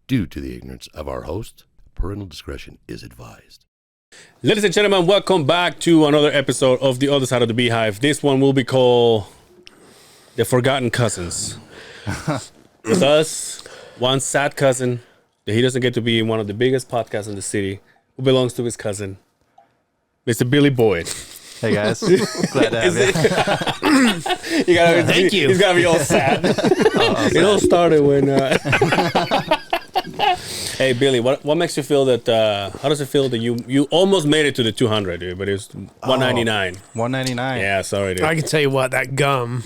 due to the ignorance of our host. Parental discretion is advised. Ladies and gentlemen, welcome back to another episode of The Other Side of the Beehive. This one will be called The Forgotten Cousins. With us, one sad cousin that he doesn't get to be in one of the biggest podcasts in the city, who belongs to his cousin, Mr. Billy Boyd. Hey guys, glad to have you. Thank you. He's got to be all sad. It all started when... Hey, Billy, what makes you feel that... how does it feel that you almost made it to the 200, dude, but it was 199. 199. Yeah, sorry, dude. I can tell you what, that gum.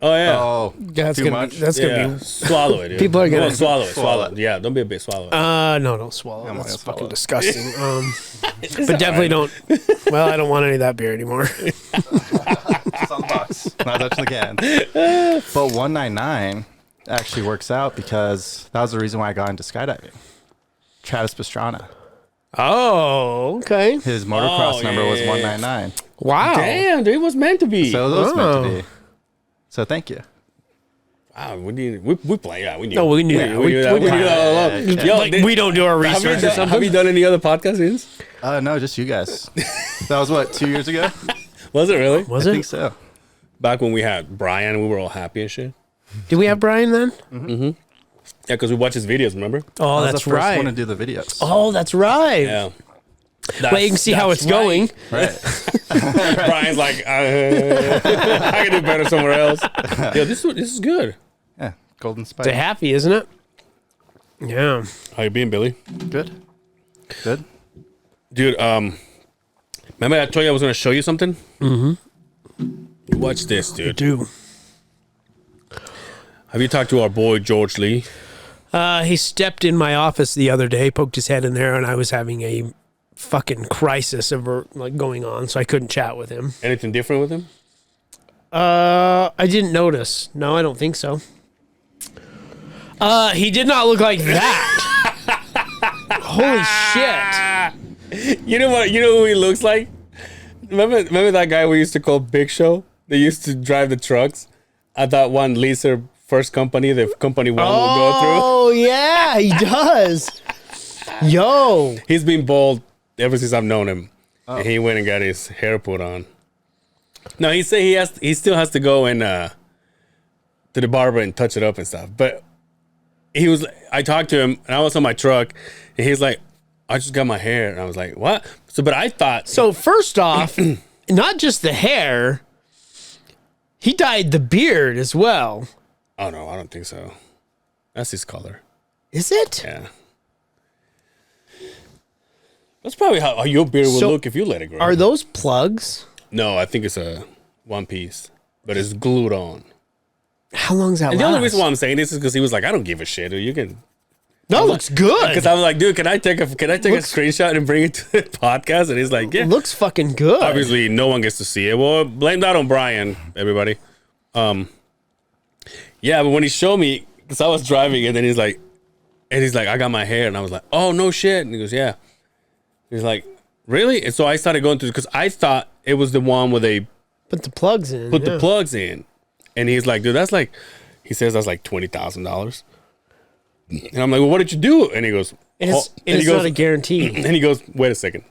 Oh, yeah. Oh, That's too gonna much. That's gonna be. Swallow it, dude. People are gonna- Come on, swallow it. Yeah, don't be a bitch, swallow it. No, don't swallow. I'm not That's gonna fucking swallow it. disgusting. But definitely don't. Well, I don't want any of that beer anymore. It's on the box. Not touching the can. But 199 actually works out because that was the reason why I got into skydiving. Travis Pastrana. Oh, okay. His motocross Oh, number was yeah. 199. Wow. Damn, dude, it was meant to be. So it was meant Oh. to be. So thank you. Wow, we play. Yeah, we knew. No, we knew. Yeah, that. we knew that. We knew that all along. Yeah. Yo, Like, we don't do our have you research or done- something. Have you done any other podcasts since? No, just you guys. That was what, 2 years ago? Was it really? Was I it? think so. Back when we had Brian, we were all happy and shit. Did we have Brian then? Yeah, because we watched his videos, remember? Oh, I was that's the first right. one to do the videos. Oh, that's right. Yeah. Well, you can see how it's going. Right. Brian's like, I can do better somewhere else. Yeah, this is good. Yeah. Golden Spike. It's happy, isn't it? Yeah. How you been, Billy? Good. Good. Dude, remember I told you I was going to show you something? Mm-hmm. Watch this, dude. Do. Have you talked to our boy, George Lee? He stepped in my office the other day, poked his head in there, and I was having a fucking crisis of like going on, so I couldn't chat with him. Anything different with him? I didn't notice. No, I don't think so. He did not look like that. Holy shit. You know what? You know who he looks like? Remember that guy we used to call Big Show? They used to drive the trucks. I thought one leased their first company, the company one will go through. Oh, yeah, he does. Yo. He's been bald ever since I've known him. And he went and got his hair put on. No, he said he still has to go and to the barber and touch it up and stuff. But I talked to him and I was on my truck and he's like, I just got my hair. And I was like, what? But I thought. So, first off, not just the hair, he dyed the beard as well. Oh, no, I don't think so. That's his color. Is it? Yeah. That's probably how your beard would look if you let it grow. Are those plugs? No, I think it's a one piece, but it's glued on. How long's that And the last? only reason why I'm saying this is because he was like, I don't give a shit. You can. No, it looks good. Because I was like, dude, can I take a screenshot and bring it to the podcast? And he's like, yeah. It looks fucking good. Obviously, no one gets to see it. Well, blame that on Brian, everybody. Yeah, but when he showed me, because I was driving, and then he's like, I got my hair, and I was like, oh no shit, and he goes, yeah. He's like, really? And so I started going through because I thought it was the one where they Put the plugs in. put the plugs in, and he's like, dude, he says that's like $20,000. And I'm like, well, what did you do? And he goes, It's not a guarantee. and he goes, wait a second.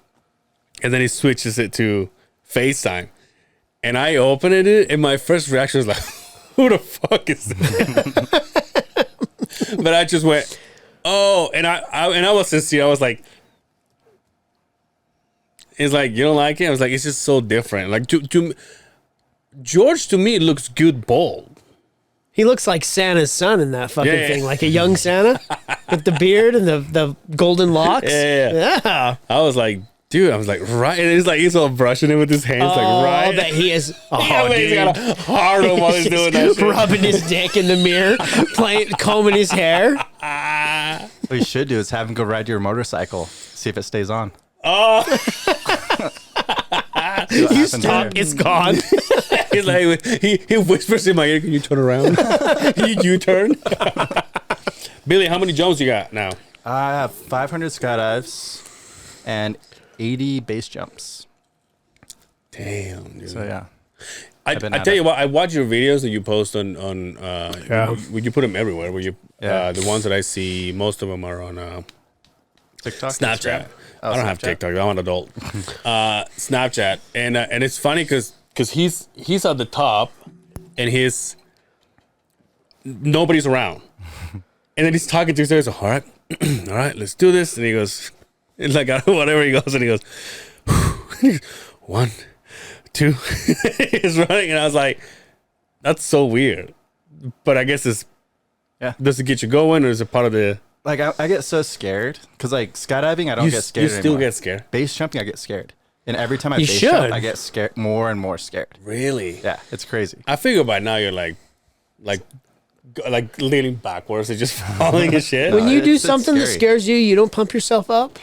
And then he switches it to FaceTime. And I opened it, and my first reaction was like, who the fuck is that? But I just went, oh, and I was sincere. I was like, it's like, you don't like it? I was like, it's just so different. Like, George, to me, looks good bald. He looks like Santa's son in that fucking Yeah. thing, like a young Santa with the beard and the golden locks. Yeah. I was like, dude, I was like, right. And it's like, he's all brushing it with his hands, like, right. That he is. Oh, Yeah, man, he's dude. got a hard on while he's doing that shit. Rubbing his dick in the mirror, combing his hair. What you should do is have him go ride your motorcycle. See if it stays on. Oh, See what You happens stop, there. it's gone. he's like, he whispers in my ear, can you turn around? you turn? Billy, how many jumps you got now? I have 500 skydives and 80 base jumps. Damn, dude. So yeah. I tell you what, I watch your videos that you post on Yeah. you put them everywhere. Where you Yeah. the ones that I see, most of them are on TikTok, Snapchat. Instagram? I don't have Snapchat. TikTok. I'm an adult. Snapchat, and it's funny because he's at the top, and nobody's around, and then he's talking to himself. All right, all right, let's do this. And he goes, it's like whatever he goes, and he goes, 1, 2. He's running, and I was like, that's so weird. But I guess does it get you going, or is it part of the? Like I get so scared because like skydiving, I don't get scared. You still anymore. get scared. Base jumping, I get scared, and every time I You base should. jump, I get scared more and more scared. Really? Yeah, it's crazy. I figure by now you're like leaning backwards and just falling and shit. When you do it's something that scary. scares you, you don't pump yourself up.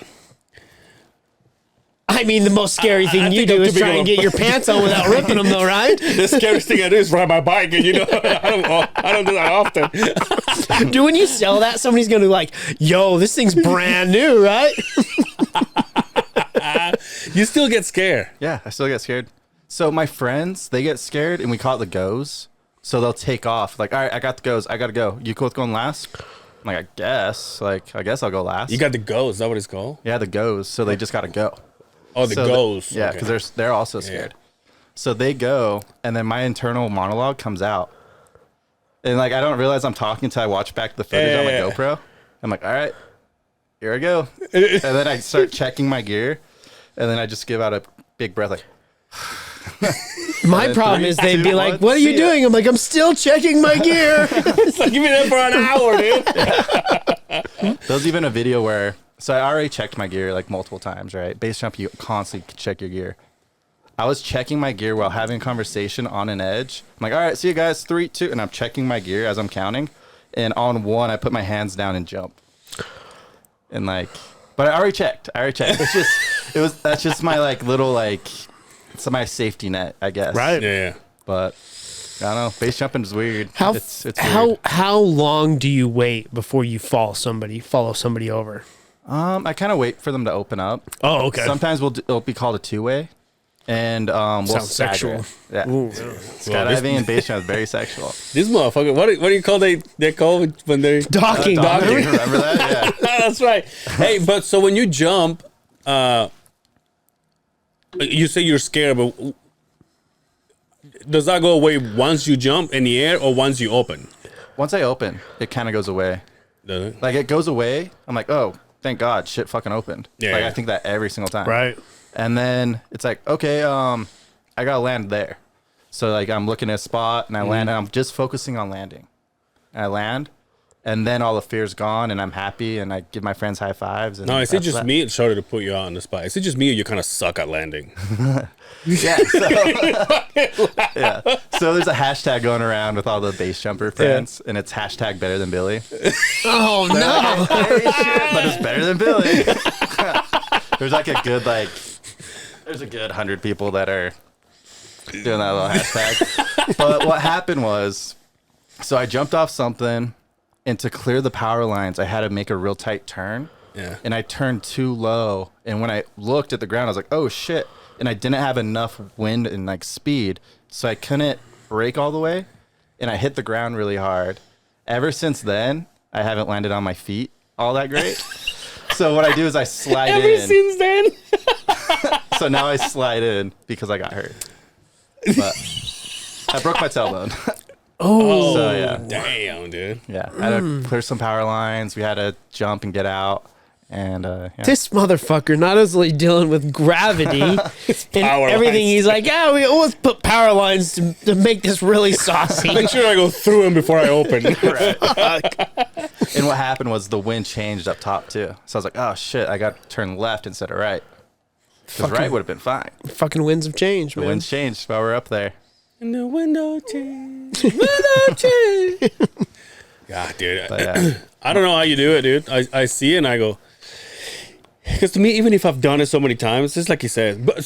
I mean, the most scary I thing you think I'm do too is big try of and a- get your pants on without ripping them, though, right? The scariest thing I do is ride my bike, and I don't do that often. Dude, when you sell that, somebody's going to like, yo, this thing's brand new, right? You still get scared. Yeah, I still get scared. So my friends, they get scared, and we call it the goes. So they'll take off. Like, all right, I got the goes. I gotta go. You cool with going last? I'm like, I guess. Like, I guess I'll go last. You got the go. Is that what it's called? yeah, the goes. So they just gotta go. Oh, the So goes. yeah, Okay. because they're also scared. So they go, and then my internal monologue comes out, and like I don't realize I'm talking until I watch back the footage on my Yeah. GoPro. I'm like, all right, here I go, and then I start checking my gear, and then I just give out a big breath like. My then problem 3, is they'd 2, be like, 1, what are you see ya. doing? I'm like, I'm still checking my gear. It's like, give me that for an hour, dude. There's even a video where so I already checked my gear like multiple times, right? Base jump, you constantly check your gear. I was checking my gear while having a conversation on an edge. I'm like, all right, see you guys, 3, 2, and I'm checking my gear as I'm counting. And on 1, I put my hands down and jump. And like, but I already checked. That's just my like little like, it's my safety net, I guess. Right. Yeah. But I don't know. Base jumping is weird. How it's weird. how long do you wait before you follow somebody over? I kind of wait for them to open up. Oh, okay. Sometimes it'll be called a 2-way, and we'll Sounds stagger. sexual. Yeah, Ooh. skydiving and base jump is very sexual. This motherfucker. What do you call they call it when they? Docking. Docking, remember that? Yeah. That's right. Hey, but so when you jump, you say you're scared, but does that go away once you jump in the air or once you open? Once I open, it kind of goes away. Does it? Like it goes away. I'm like, oh, thank God, shit fucking opened. Yeah, Like yeah. I think that every single time. Right. And then it's like, okay, I gotta land there. So like I'm looking at a spot and I land, and I'm just focusing on landing. And I land, and then all the fear's gone, and I'm happy, and I give my friends high fives. And No, is it that's just that. me? Sorry to put you on the spot. Is it just me or you kind of suck at landing? Yeah. So, yeah. So there's a hashtag going around with all the base jumper friends, and it's hashtag better than Billy. Oh no. Hey, shit, but it's better than Billy. There's like a good there's a good 100 people that are doing that little hashtag. But what happened was, so I jumped off something, and to clear the power lines, I had to make a real tight turn. Yeah. And I turned too low, and when I looked at the ground, I was like, oh shit. And I didn't have enough wind and like speed, so I couldn't brake all the way, and I hit the ground really hard. Ever since then, I haven't landed on my feet all that great. So what I do is I slide Ever in. since then. So now I slide in because I got hurt. But I broke my tailbone. Oh, So, yeah. damn, dude. Yeah, I had to clear some power lines. We had to jump and get out. And yeah. This motherfucker not only dealing with gravity and power everything. lines. He's like, yeah, we always put power lines to make this really saucy. Make sure I go through him before I open. And what happened was the wind changed up top too. So I was like, oh shit, I got to turn left instead of right. Because right would have been fine. Fucking winds of change, The man. wind's changed while we're up there. And the window change. Window change. God, dude. But yeah. I don't know how you do it, dude. I see it and I go, because to me, even if I've done it so many times, it's like you said. But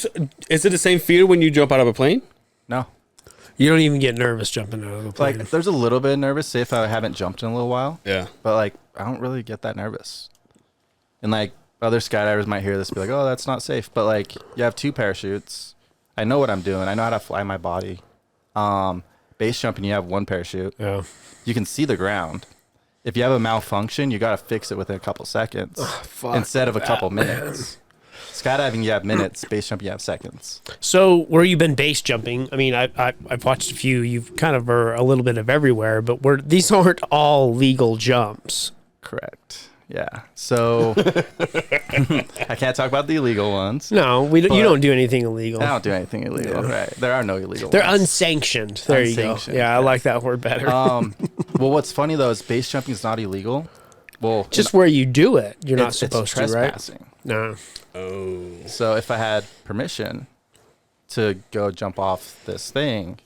is it the same fear when you jump out of a plane? No. You don't even get nervous jumping out of the plane. Like there's a little bit of nervous, say if I haven't jumped in a little while. Yeah. But like I don't really get that nervous. And like other skydivers might hear this and be like, oh, that's not safe. But like you have 2 parachutes. I know what I'm doing. I know how to fly my body. Base jumping, you have one parachute. Yeah. You can see the ground. If you have a malfunction, you got to fix it within a couple seconds instead of a couple minutes. Skydiving, you have minutes. Base jumping, you have seconds. So where you've been base jumping, I mean, I've watched a few. You've kind of are a little bit of everywhere, but these aren't all legal jumps. Correct. Yeah. So I can't talk about the illegal ones. No, you don't do anything illegal. I don't do anything illegal. Right. There are no illegal They're ones. unsanctioned. There you go. Yeah, I like that word better. Well, what's funny though is base jumping is not illegal. Well, Just where you do it, you're not it's supposed to, right? trespassing. No. Oh. So if I had permission to go jump off this thing,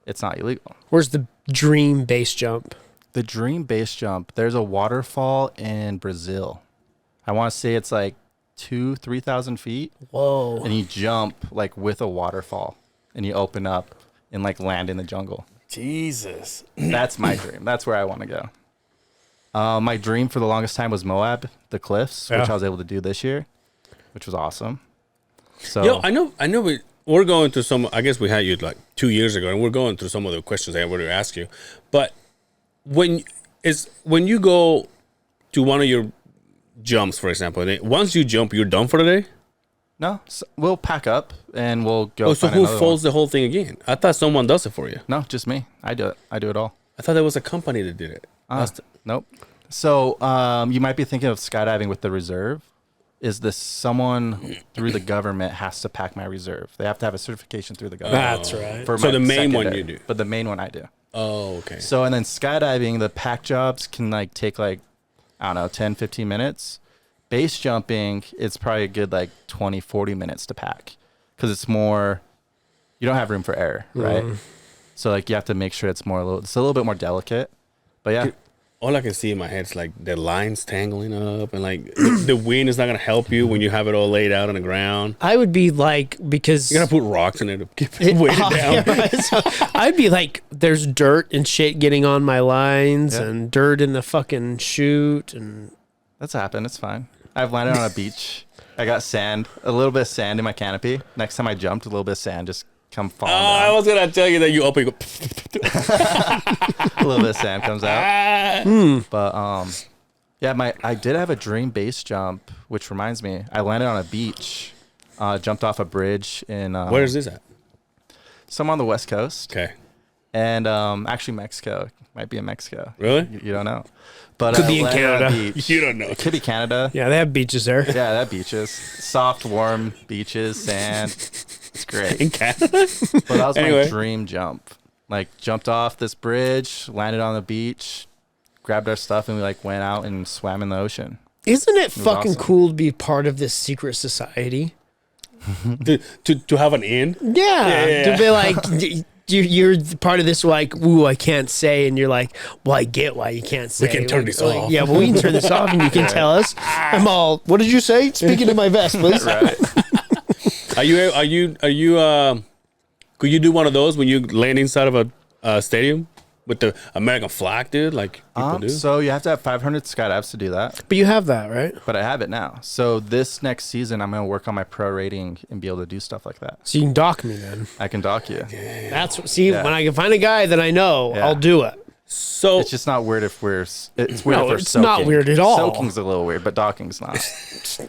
it's not illegal. Where's the dream base jump? The dream base jump, there's a waterfall in Brazil. I want to say it's like 3,000 feet. Whoa. And you jump like with a waterfall and you open up and like land in the jungle. Jesus. That's my dream. That's where I want to go. My dream for the longest time was Moab, the cliffs, which Yeah. I was able to do this year, which was awesome. So Yo, I know we're going through some, I guess we had you like 2 years ago, and we're going through some of the questions I wanted to ask you. But when you go to one of your jumps, for example, and once you jump, you're done for the day? no, we'll pack up and we'll go. Oh, so find who another folds the whole thing again? I thought someone does it for you. one. No, just me. I do it. I do it all. I thought there was a company that did it. Nope. So you might be thinking of skydiving with the reserve. Is this someone through the government has to pack my reserve? They have to have a certification through the government. That's right. For So my the main one secondary, you do. But the main one I do. Oh, okay. So, and then skydiving, the pack jobs can like take like, I don't know, 10, 15 minutes. Base jumping, it's probably a good like 20, 40 minutes to pack because it's more, you don't have room for error, right? So like you have to make sure it's a little bit more delicate. But yeah, All I can see in my head is like the lines tangling up, and like the wind is not gonna help you when you have it all laid out on the ground. I would be like, because You're gonna put rocks in it to keep it weighted down. Yeah, right. So I'd be like, there's dirt and shit getting on my lines Yeah. and dirt in the fucking chute, and that's happened. It's fine. I've landed on a beach. I got sand, a little bit of sand in my canopy. Next time I jumped, a little bit of sand just come falling I down. was gonna tell you that you open. You go, A little bit of sand comes out. But yeah, I did have a dream base jump, which reminds me, I landed on a beach, jumped off a bridge in Where is this at? some on the West Coast, Okay. and actually Mexico. Might be in Mexico. Really? You don't know, but Could I be in landed on a Canada. beach. You don't know. It could be Canada. yeah, they have beaches there. Yeah, that beaches, soft, warm beaches, sand. It's great. In Canada? But that was Anyway. my dream jump. Like jumped off this bridge, landed on the beach, grabbed our stuff, and we like went out and swam in the ocean. Isn't it fucking awesome. cool to be part of this secret society? to have an in? Yeah, to be like, you're part of this, like, ooh, I can't say, and you're like, well, I get why you can't say. can turn this off. Yeah, well, we can turn this off, and you can tell us. I'm all, what did you say? Speaking of my vest, please. Right. Are you? Could you do one of those when you land inside of a stadium with the American flag, dude? Like people do. So you have to have 500 skydives to do that, But you have that, right? but I have it now. So this next season, I'm gonna work on my pro rating and be able to do stuff like that. So you can dock me then. I can dock you. That's see, Yeah. when I can find a guy that I know, Yeah. I'll do it. So It's just not weird if it's weird No, if we're it's not soaking. weird at all. Soaking's a little weird, but docking's not.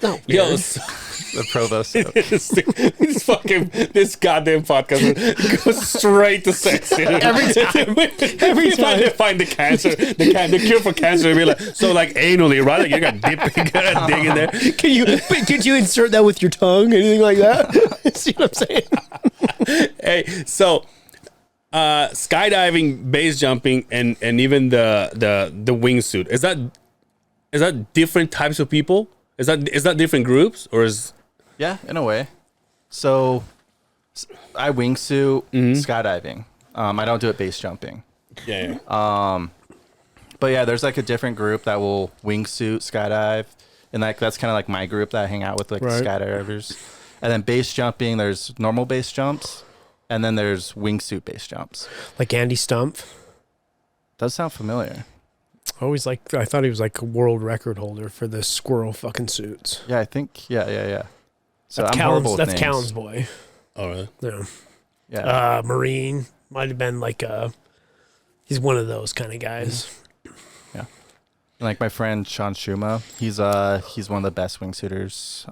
No, yo, The provost soak. this goddamn podcast goes straight to sex. Dude. Every time. Every time they find the the cure for cancer, be like, so like anally, right? Like you got dig in there. could you insert that with your tongue? Anything like that? See what I'm saying? Hey, so skydiving, base jumping, and even the wingsuit, is that different types of people? Is that different groups, or is Yeah, in a way. So I wingsuit skydiving. I don't do it base jumping. yeah. But yeah, there's like a different group that will wingsuit skydive, and like that's kind of like my group that I hang out with, like Right. skydivers. And then base jumping, there's normal base jumps, and then there's wingsuit base jumps. Like Andy Stumpf. Does sound familiar? I thought he was like a world record holder for the squirrel fucking suits. Yeah, I think. Yeah. So That's I'm horrible with That's names. Callan's boy. Oh really? Yeah. Yeah. Marine. Might have been like he's one of those kind of guys. Yeah. Like my friend Sean Schuma, he's one of the best wingsuiters.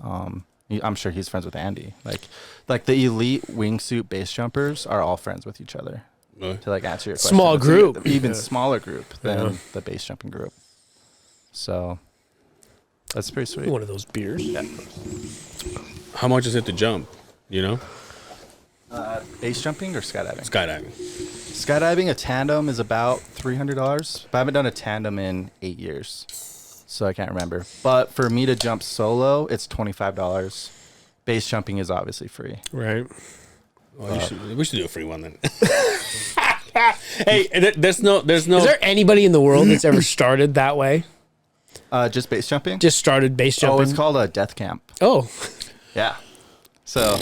I'm sure he's friends with Andy. Like the elite wingsuit base jumpers are all friends with each other. Really? To like answer your question, Small It's group. even smaller group than the base jumping group. So that's pretty sweet. One of those beers. Yeah. How much is it to jump? You know, Base jumping or skydiving? skydiving. Skydiving, a tandem is about $300. But I haven't done a tandem in 8 years, so I can't remember. But for me to jump solo, it's $25. Base jumping is obviously free. Right. Well, we should do a free one then. Hey, there's no. Is there anybody in the world that's ever started that way? Just base jumping? Just started base jumping? Oh, it's called a death camp. Oh. Yeah. So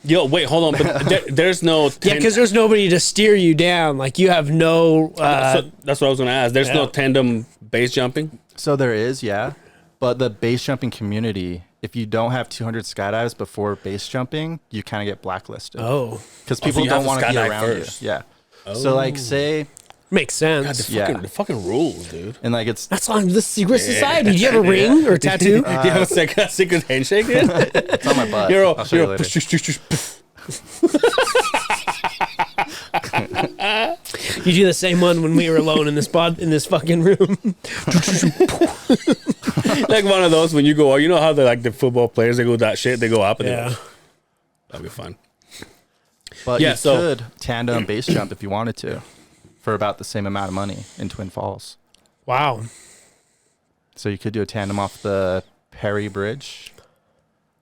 Yo, wait, hold on. But there's no. Yeah, because there's nobody to steer you down. Like, you have no... So that's what I was going to ask. There's no tandem base jumping? there is, yeah. But the base jumping community, if you don't have 200 skydives before base jumping, you kind of get blacklisted. Oh. Because so people you have don't to want to be skydive around first. you. Yeah. So, like, say... Makes God, sense. Yeah. the fucking rules, dude. And, like, it's... That's on the secret society. Do you have a ring or a tattoo? Do you have a secret handshake, dude? It's on my butt. You're I'll show you later. You do the same one when we were alone in this fucking room. Like one of those when you go, you know how the football players, they go that shit, they go up and Yeah. that'd be fun. But Yeah, you so- could tandem base jump if you wanted to for about the same amount of money in Twin Falls. Wow. So you could do a tandem off the Perry Bridge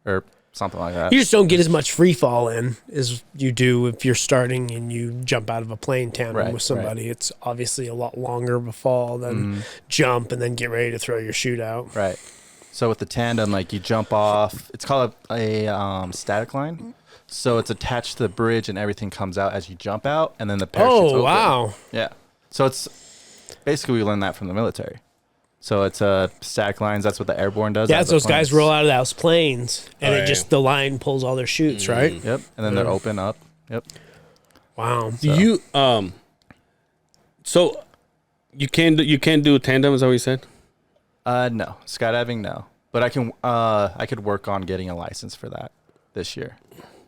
or something like that. You just don't get as much free fall in as you do if you're starting and you jump out of a plane tandem Right, with somebody. It's obviously a lot longer of a fall than jump and then get ready to throw your chute out. Right. So with the tandem, like you jump off, it's called a static line. So it's attached to the bridge and everything comes out as you jump out, and then the parachute's Oh, open. wow. Yeah. So it's basically we learned that from the military. So it's static lines. That's what the airborne does. Yeah, as that's those guys planes. roll out of those planes and Oh, it yeah. just, the line pulls all their chutes, right? Yep. And then they're open up. Yep. Wow. Do you so you can't do tandem, is that what you said? No. Skydiving, no. But I could work on getting a license for that this year.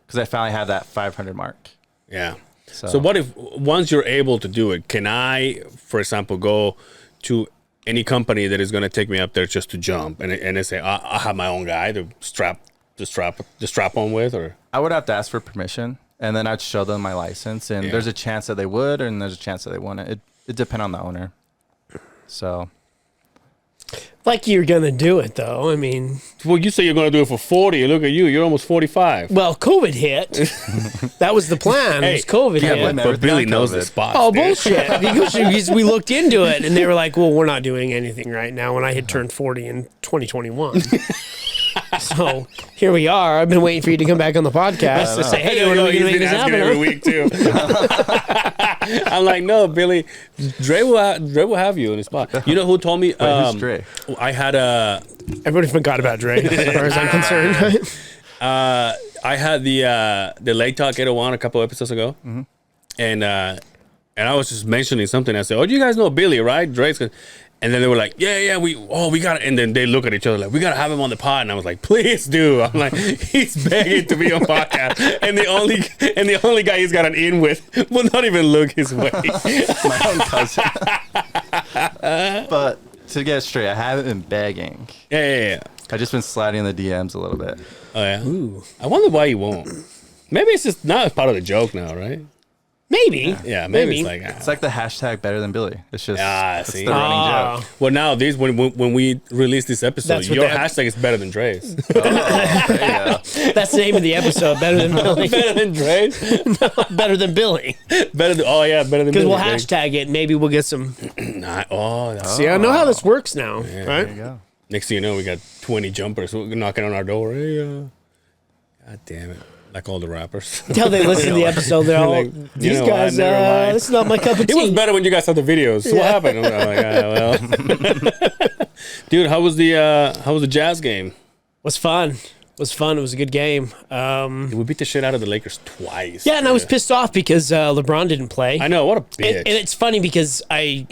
Because I finally have that 500 mark. Yeah. So, So what if once you're able to do it, can I, for example, go to any company that is going to take me up there just to jump and they say I have my own guy to strap on with, or I would have to ask for permission, and then I'd show them my license, and Yeah. there's a chance that they would, and there's a chance that they wouldn't. It depends on the owner. So Like you're going to do it, though. I mean, well, you say you're going to do it for 40. Look at you, you're almost 45. well, COVID hit. That was the plan. Hey, was COVID yeah, hit. but But Billy on knows the COVID. spot. Oh, bullshit. Because we looked into it and they were like, well, we're not doing anything right now when I had turned 40 in 2021. So here we are. I've been waiting for you to come back on the podcast to say, hey, when are we going to make this happen? every huh? week too. I'm like, no, Billy, Dre will have you in his spot. You know who told me? who's Dre? I had a. Everybody forgot about Dre, as far as I'm concerned. I had the Lake Talk 801 a couple episodes ago, and I was just mentioning something. I said, "Oh, you guys know Billy, right? Dre's." And then they were like, "Yeah, we got it." And then they look at each other like, "We gotta have him on the pod." And I was like, "Please do." I'm like, he's begging to be on podcast, and the only guy he's got an in with will not even look his way. My own cousin. But to get straight, I haven't been begging. Yeah. I've just been sliding in the DMs a little bit. Oh yeah. Ooh. I wonder why he won't. Maybe it's just not part of the joke now, right? Maybe. Yeah, maybe it's like It's like the hashtag better than Billy. It's just it's see. the running joke. Well, now when we release this episode, That's what your the ep- hashtag is better than Dre's. There you go. That's the name of the episode. Better than Billy. Better than Dre's. Better than Billy. Better than better than Because we'll Billy. hashtag it. Maybe we'll get some. See, I know how this works now, There you right? go. Next thing you know, we got 20 jumpers knocking on our door. Hey, God damn it! Like all the rappers. Until they listen to the episode, they're all, Like, you these know guys, what, never mind. this is not my cup of It was tea. better when you guys saw the videos. So what happened? I'm like, well, dude, how was the jazz game? Was fun. was fun. It was a good game. We beat the shit out of the Lakers twice. Yeah, and I was pissed off because LeBron didn't play. I know, what a bitch. And it's funny because I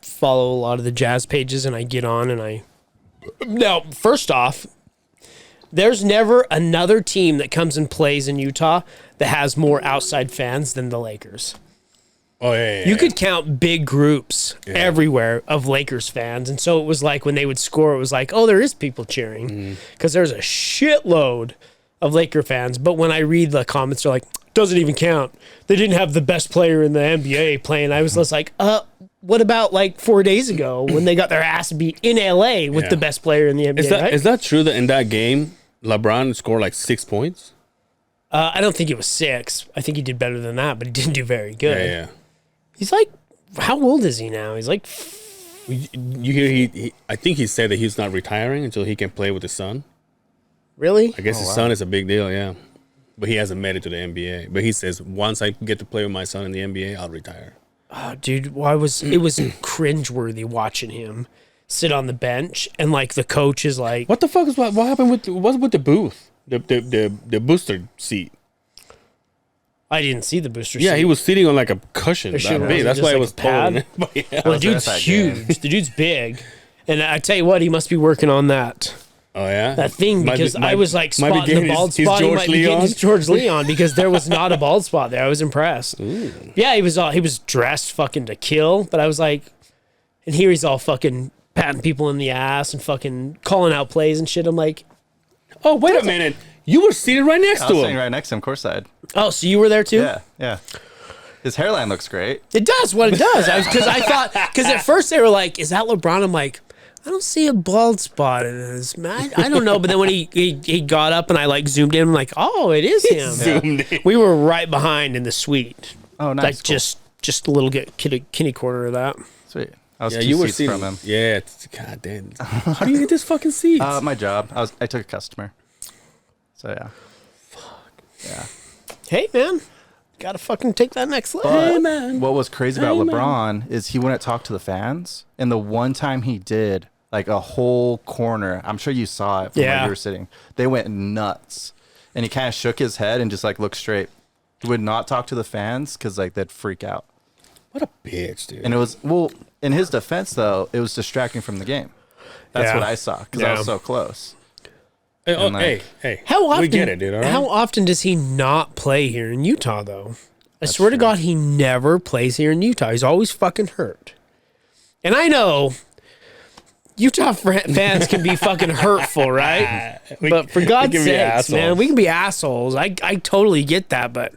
follow a lot of the Jazz pages and I get on and now, first off, there's never another team that comes and plays in Utah that has more outside fans than the Lakers. Oh, yeah. You could count big groups everywhere of Lakers fans. And so it was like when they would score, it was like, oh, there is people cheering because there's a shitload of Laker fans. But when I read the comments, they're like, doesn't even count. They didn't have the best player in the NBA playing. I was just like, what about like 4 days ago when they got their ass beat in LA with the best player in the NBA? Is that true that in that game, LeBron scored like 6 points? I don't think it was 6. I think he did better than that, but he didn't do very good. Yeah. He's like, how old is he now? He's like, You hear I think he said that he's not retiring until he can play with his son. really? I guess his son is a big deal, yeah. But he hasn't made it to the NBA. But he says, once I get to play with my son in the NBA, I'll retire. Oh, dude, it was cringeworthy watching him sit on the bench and like the coach is like, What the fuck is what happened with the booth? The booster seat. I didn't see the booster Yeah, seat. he was sitting on like a cushion. For sure, That big. was it That's just why it like was a pad? taller. But yeah. Well, the was there dude's at that game. huge. The dude's big. And I tell you what, he must be working on that Oh yeah. thing because I was like might be spotting the getting bald his spot. He George might be getting Leon. his George Leon because there was not a bald spot there. I was impressed. Yeah, he was dressed fucking to kill, but I was like, and here he's all fucking patting people in the ass and fucking calling out plays and shit. I'm like, Oh wait a minute. You were seated right next I to was him. sitting right next to him, courtside. oh, so you were there too? Yeah. His hairline looks great. It does what it does. Because at first they were like, "Is that LeBron?" I'm like, I don't see a bald spot in his. I don't know. But then when he got up and I like zoomed in, I'm like, oh, it is him. Zoomed in. We were right behind in the suite. Oh, nice. Like Cool. just a little kitty corner of that. Sweet. I was Yeah, two you were seats seated from him. Yeah. God damn. How do you get this fucking seat? My job. I took a customer. So yeah. Yeah. Hey man, gotta fucking take that next level. But man. what was crazy about Hey, man. LeBron is he wouldn't talk to the fans. And the one time he did, like a whole corner, I'm sure you saw it from where Yeah. you were sitting. They went nuts. And he kind of shook his head and just like looked straight. He would not talk to the fans because like they'd freak out. What a bitch, dude. And it was, well, in his defense though, it was distracting from the game. That's Yeah. what I saw because I was so close. Hey, oh, and, like- hey. How often? We get it, dude. All right? How often does he not play here in Utah though? I swear to God, he never plays here in Utah. He's always fucking hurt. And I know Utah fans can be fucking hurtful, right? But for God's can be sakes, man, assholes. we can be assholes. I totally get that, but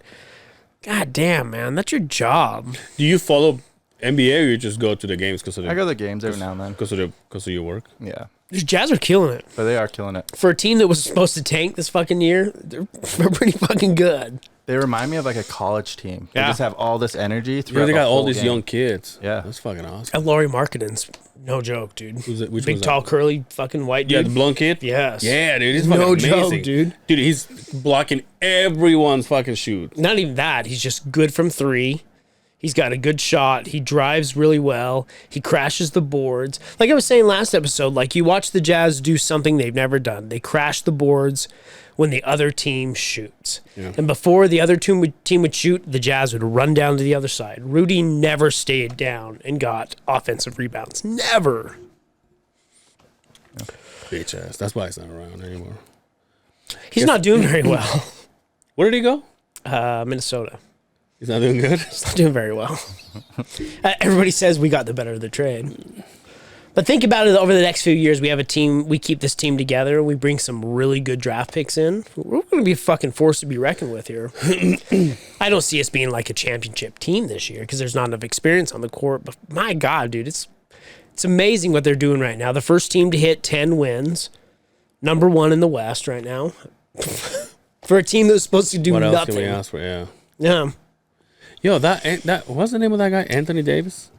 God damn, man, that's your job. Do you follow NBA or you just go to the games because of I go to the games every now and then. because of your work? Yeah. The Jazz are killing it. But they are killing it. For a team that was supposed to tank this fucking year, they're pretty fucking good. They remind me of like a college team. They Yeah. just have all this energy Yeah, throughout they the got all whole these game. young kids. Yeah. That's fucking awesome. And Laurie Markkinen's no joke, dude. Who's it? Which Big, one's tall, that? curly, fucking white Yeah, dude. the blonde kid? Yes. Yeah, dude. He's No fucking joke, amazing. dude. Dude, he's blocking everyone's fucking shoot. Not even that. He's just good from three. He's got a good shot. He drives really well. He crashes the boards. Like I was saying last episode, like you watch the Jazz do something they've never done. They crash the boards when the other team shoots. Yeah. And before the other team would shoot, the Jazz would run down to the other side. Rudy never stayed down and got offensive rebounds. Never. Bitch ass. That's why he's not around anymore. He's not doing very well. Where did he go? Minnesota. He's not doing good. He's not doing very well. Everybody says we got the better of the trade. But think about it over the next few years. We have a team. We keep this team together. We bring some really good draft picks in. We're going to be a fucking force to be reckoned with here. I don't see us being like a championship team this year because there's not enough experience on the court. But my God, dude, it's amazing what they're doing right now. The first team to hit 10 wins, number one in the West right now. For a team that was supposed to do What else nothing. can we ask for? Yeah. Yeah, Yo, that what's the name of that guy? Anthony Davis?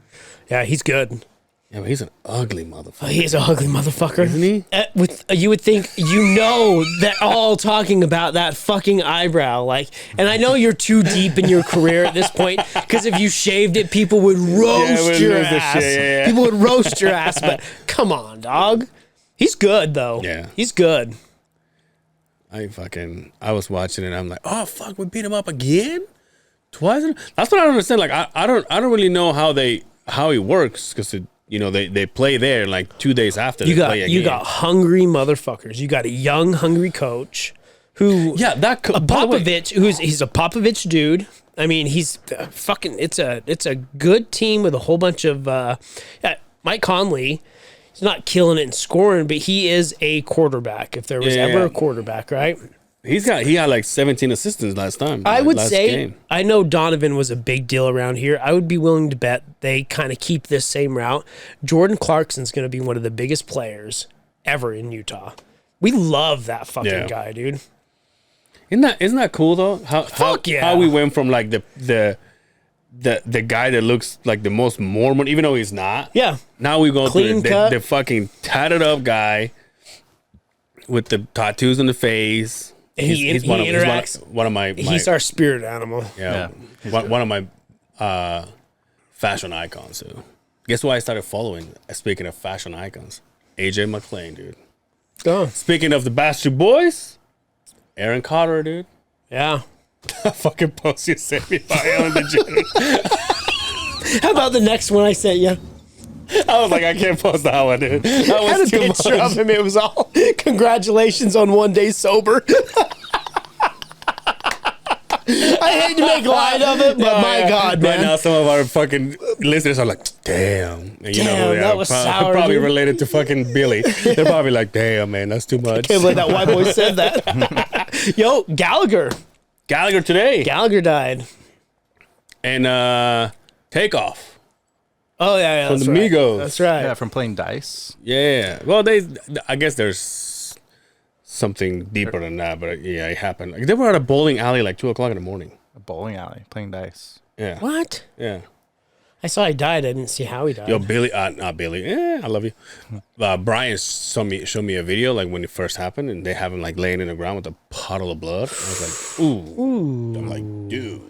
yeah, he's good. Yeah, but he's an ugly motherfucker. He's an ugly motherfucker. Isn't he? You would think that all talking about that fucking eyebrow, like, and I know you're too deep in your career at this point because if you shaved it, people would roast we'd your lose the ass. shit, yeah. People would roast your ass, but come on, dog. He's good though. Yeah. He's good. I was watching it. I'm like, oh fuck, we beat him up again, twice. That's what I don't understand. Like, I don't really know how he works because they play there like 2 days after. You they play you again. got hungry motherfuckers. You got a young hungry coach who Popovich, he's a Popovich dude. I mean, he's fucking. It's a good team with a whole bunch of Mike Conley. He's not killing it and scoring, but he is a quarterback. If there was ever a quarterback, right? He had like 17 assistants last time. I would last say, game. I know Donovan was a big deal around here. I would be willing to bet they kind of keep this same route. Jordan Clarkson's going to be one of the biggest players ever in Utah. We love that fucking guy, dude. Isn't that cool though? How we went from like the guy that looks like the most Mormon, even though he's not. Yeah. Now we go Clean to cut. the fucking tatted up guy with the tattoos on the face. He's one of my. He's our spirit animal. Yeah. One of my fashion icons. Too. Guess who I started following? Speaking of fashion icons, AJ McClain, dude. Oh. Speaking of the Bastard Boys, Aaron Carter, dude. Yeah. Fucking post you sent me by Ellen DeGeneres. How about the next one I sent you? I was like, I can't post that one, dude. That I had a was too picture much. of him. It was all congratulations on 1 day sober. I hate to make light of it, but my God, man. Right now, some of our fucking listeners are like, damn. And Damn, that was sour, probably dude. related to fucking Billy. They're probably like, damn, man, that's too much. Can't believe that white boy said that. Yo, Gallagher today. Gallagher died. And Takeoff. Oh, yeah, From that's the right. Migos. That's right. Yeah, from playing dice. Yeah. Well, I guess there's something deeper than that, but yeah, it happened. Like, they were at a bowling alley like 2 o'clock in the morning. A bowling alley, playing dice. Yeah. What? Yeah. I saw he died. I didn't see how he died. Yo, Billy, not Billy. I love you. Brian showed me a video like when it first happened, and they have him like laying in the ground with a puddle of blood. I was like, ooh. I'm like, dude.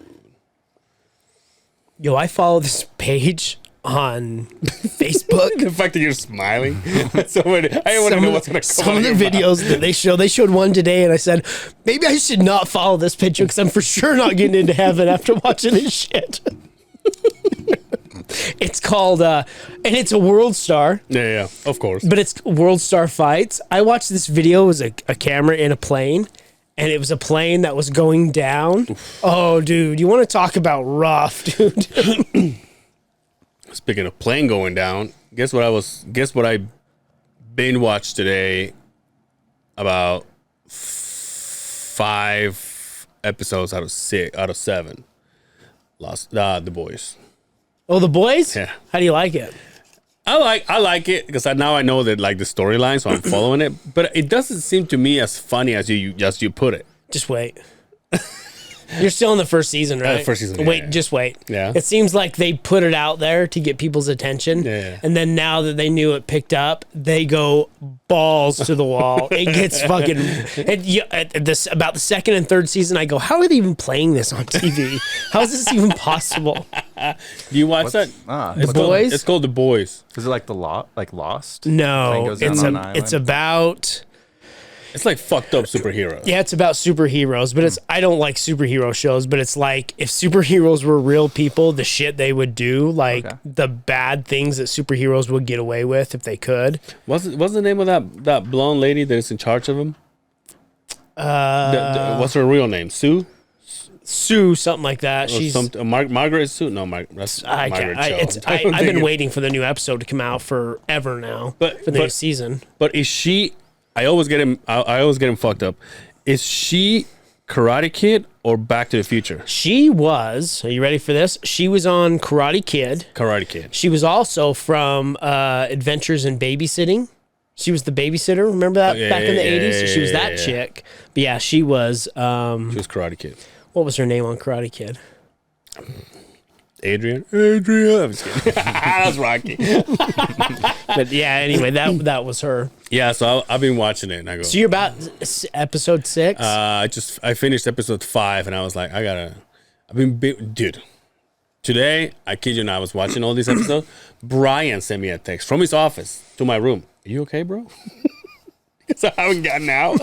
Yo, I follow this page on Facebook. The fact that you're smiling. So I want to know what's going to come Some of the videos that they showed one today, and I said, maybe I should not follow this picture because I'm for sure not getting into heaven after watching this shit. It's called, and it's a World Star. Yeah, of course. But it's World Star Fights. I watched this video. It was a camera in a plane, and it was a plane that was going down. Oof. Oh, dude, you want to talk about rough, dude? Speaking of plane going down, guess what I binge watched today? About 5 episodes out of 7. Lost The Boys. Oh, The Boys? Yeah. How do you like it? I like it because now I know that like the storyline, so I'm following it. But it doesn't seem to me as funny as you put it. Just wait. You're still in the first season, right? First season. Wait, yeah. just wait. Yeah. It seems like they put it out there to get people's attention. Yeah. And then now that they knew it picked up, they go balls to the wall. It gets fucking. About the second and third season, I go, how are they even playing this on TV? How is this even possible? Do you watch that? The Boys? It's called The Boys. Is it like Lost? No, Plane goes down on an island? it's about. It's like fucked up superhero. Yeah, it's about superheroes, but I don't like superhero shows, but it's like if superheroes were real people, the shit they would do, like the bad things that superheroes would get away with if they could. What's the name of that blonde lady that is in charge of him? What's her real name? Sue, something like that. Or She's Margaret Sue. No, that's I Margaret can't. Cho. I've been waiting for the new episode to come out forever now. For the new season. But is she? I always get him fucked up. Is she Karate Kid or Back to the Future? She was. Are you ready for this? She was on Karate Kid. Karate Kid. She was also from Adventures in Babysitting. She was the babysitter. Remember that back in the 80s? She was that chick. But yeah, she was. She was Karate Kid. What was her name on Karate Kid? Adrian. I'm just kidding. That's Rocky. But yeah, anyway, that was her. Yeah, so I've been watching it, and I go. So you're about episode 6? I finished episode 5, and I was like, dude. Today, I kid you not, I was watching all these episodes. Brian sent me a text from his office to my room. Are you okay, bro? Because I haven't gotten out.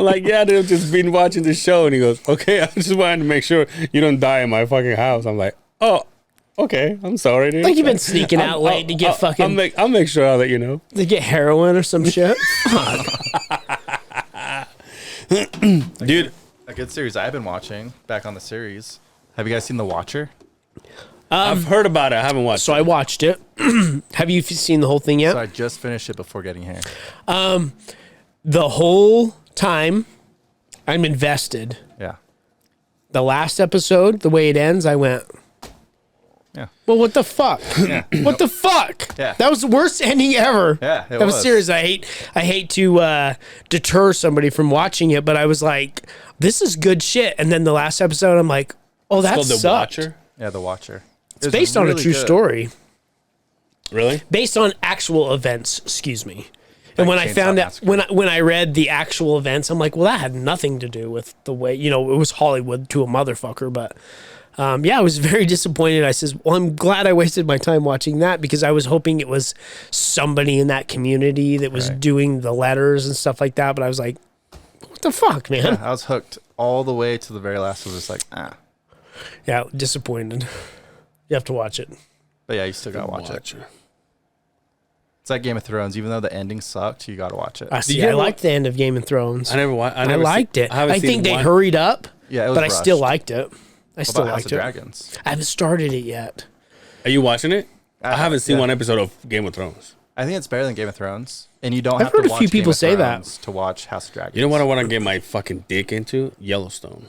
I'm like, yeah, dude, I've just been watching the show. And he goes, okay, I just wanted to make sure you don't die in my fucking house. I'm like, oh, okay, I'm sorry, dude. Like you've been sneaking out late to get fucking I'll make sure I'll let you know. to get heroin or some shit. Dude, A good series I've been watching, back on the series. Have you guys seen The Watcher? I've heard about it. I haven't watched So it. I watched it. Have you seen the whole thing yet? So I just finished it before getting here. The whole time I'm invested. Yeah. The last episode, the way it ends, I went, Yeah. well, what the fuck? Yeah. What the fuck? Yeah. That was the worst ending ever. Yeah, it That was was. serious. I hate to deter somebody from watching it, but I was like, this is good shit. And then the last episode, I'm like, oh, that It's called The sucked. Watcher. Yeah, The Watcher. It's based on a true story. Really? Based on actual events, excuse me. And when I Chainsaw found out, Massacre. when I read the actual events, I'm like, well, that had nothing to do with the way, it was Hollywood to a motherfucker. But yeah, I was very disappointed. I says, well, I'm glad I wasted my time watching that because I was hoping it was somebody in that community that was doing the letters and stuff like that. But I was like, what the fuck, man? Yeah, I was hooked all the way to the very last. I was just like, Yeah, disappointed. You have to watch it. But yeah, you still gotta watch it. Watcher. It's like Game of Thrones. Even though the ending sucked, you gotta watch it. I see. you I ever liked the end of Game of Thrones. I never watched. I liked it. haven't I seen think they one. hurried up, Yeah, it was but I still rushed. liked it. I What still about House liked of it. Dragons? I haven't started it yet. Are you watching it? I haven't seen yeah. one episode of Game of Thrones. I think it's better than Game of Thrones, and you don't I've have to heard a watch few Game people of say that. Thrones to watch House of Dragons. You know what I want to get my fucking dick into? Yellowstone.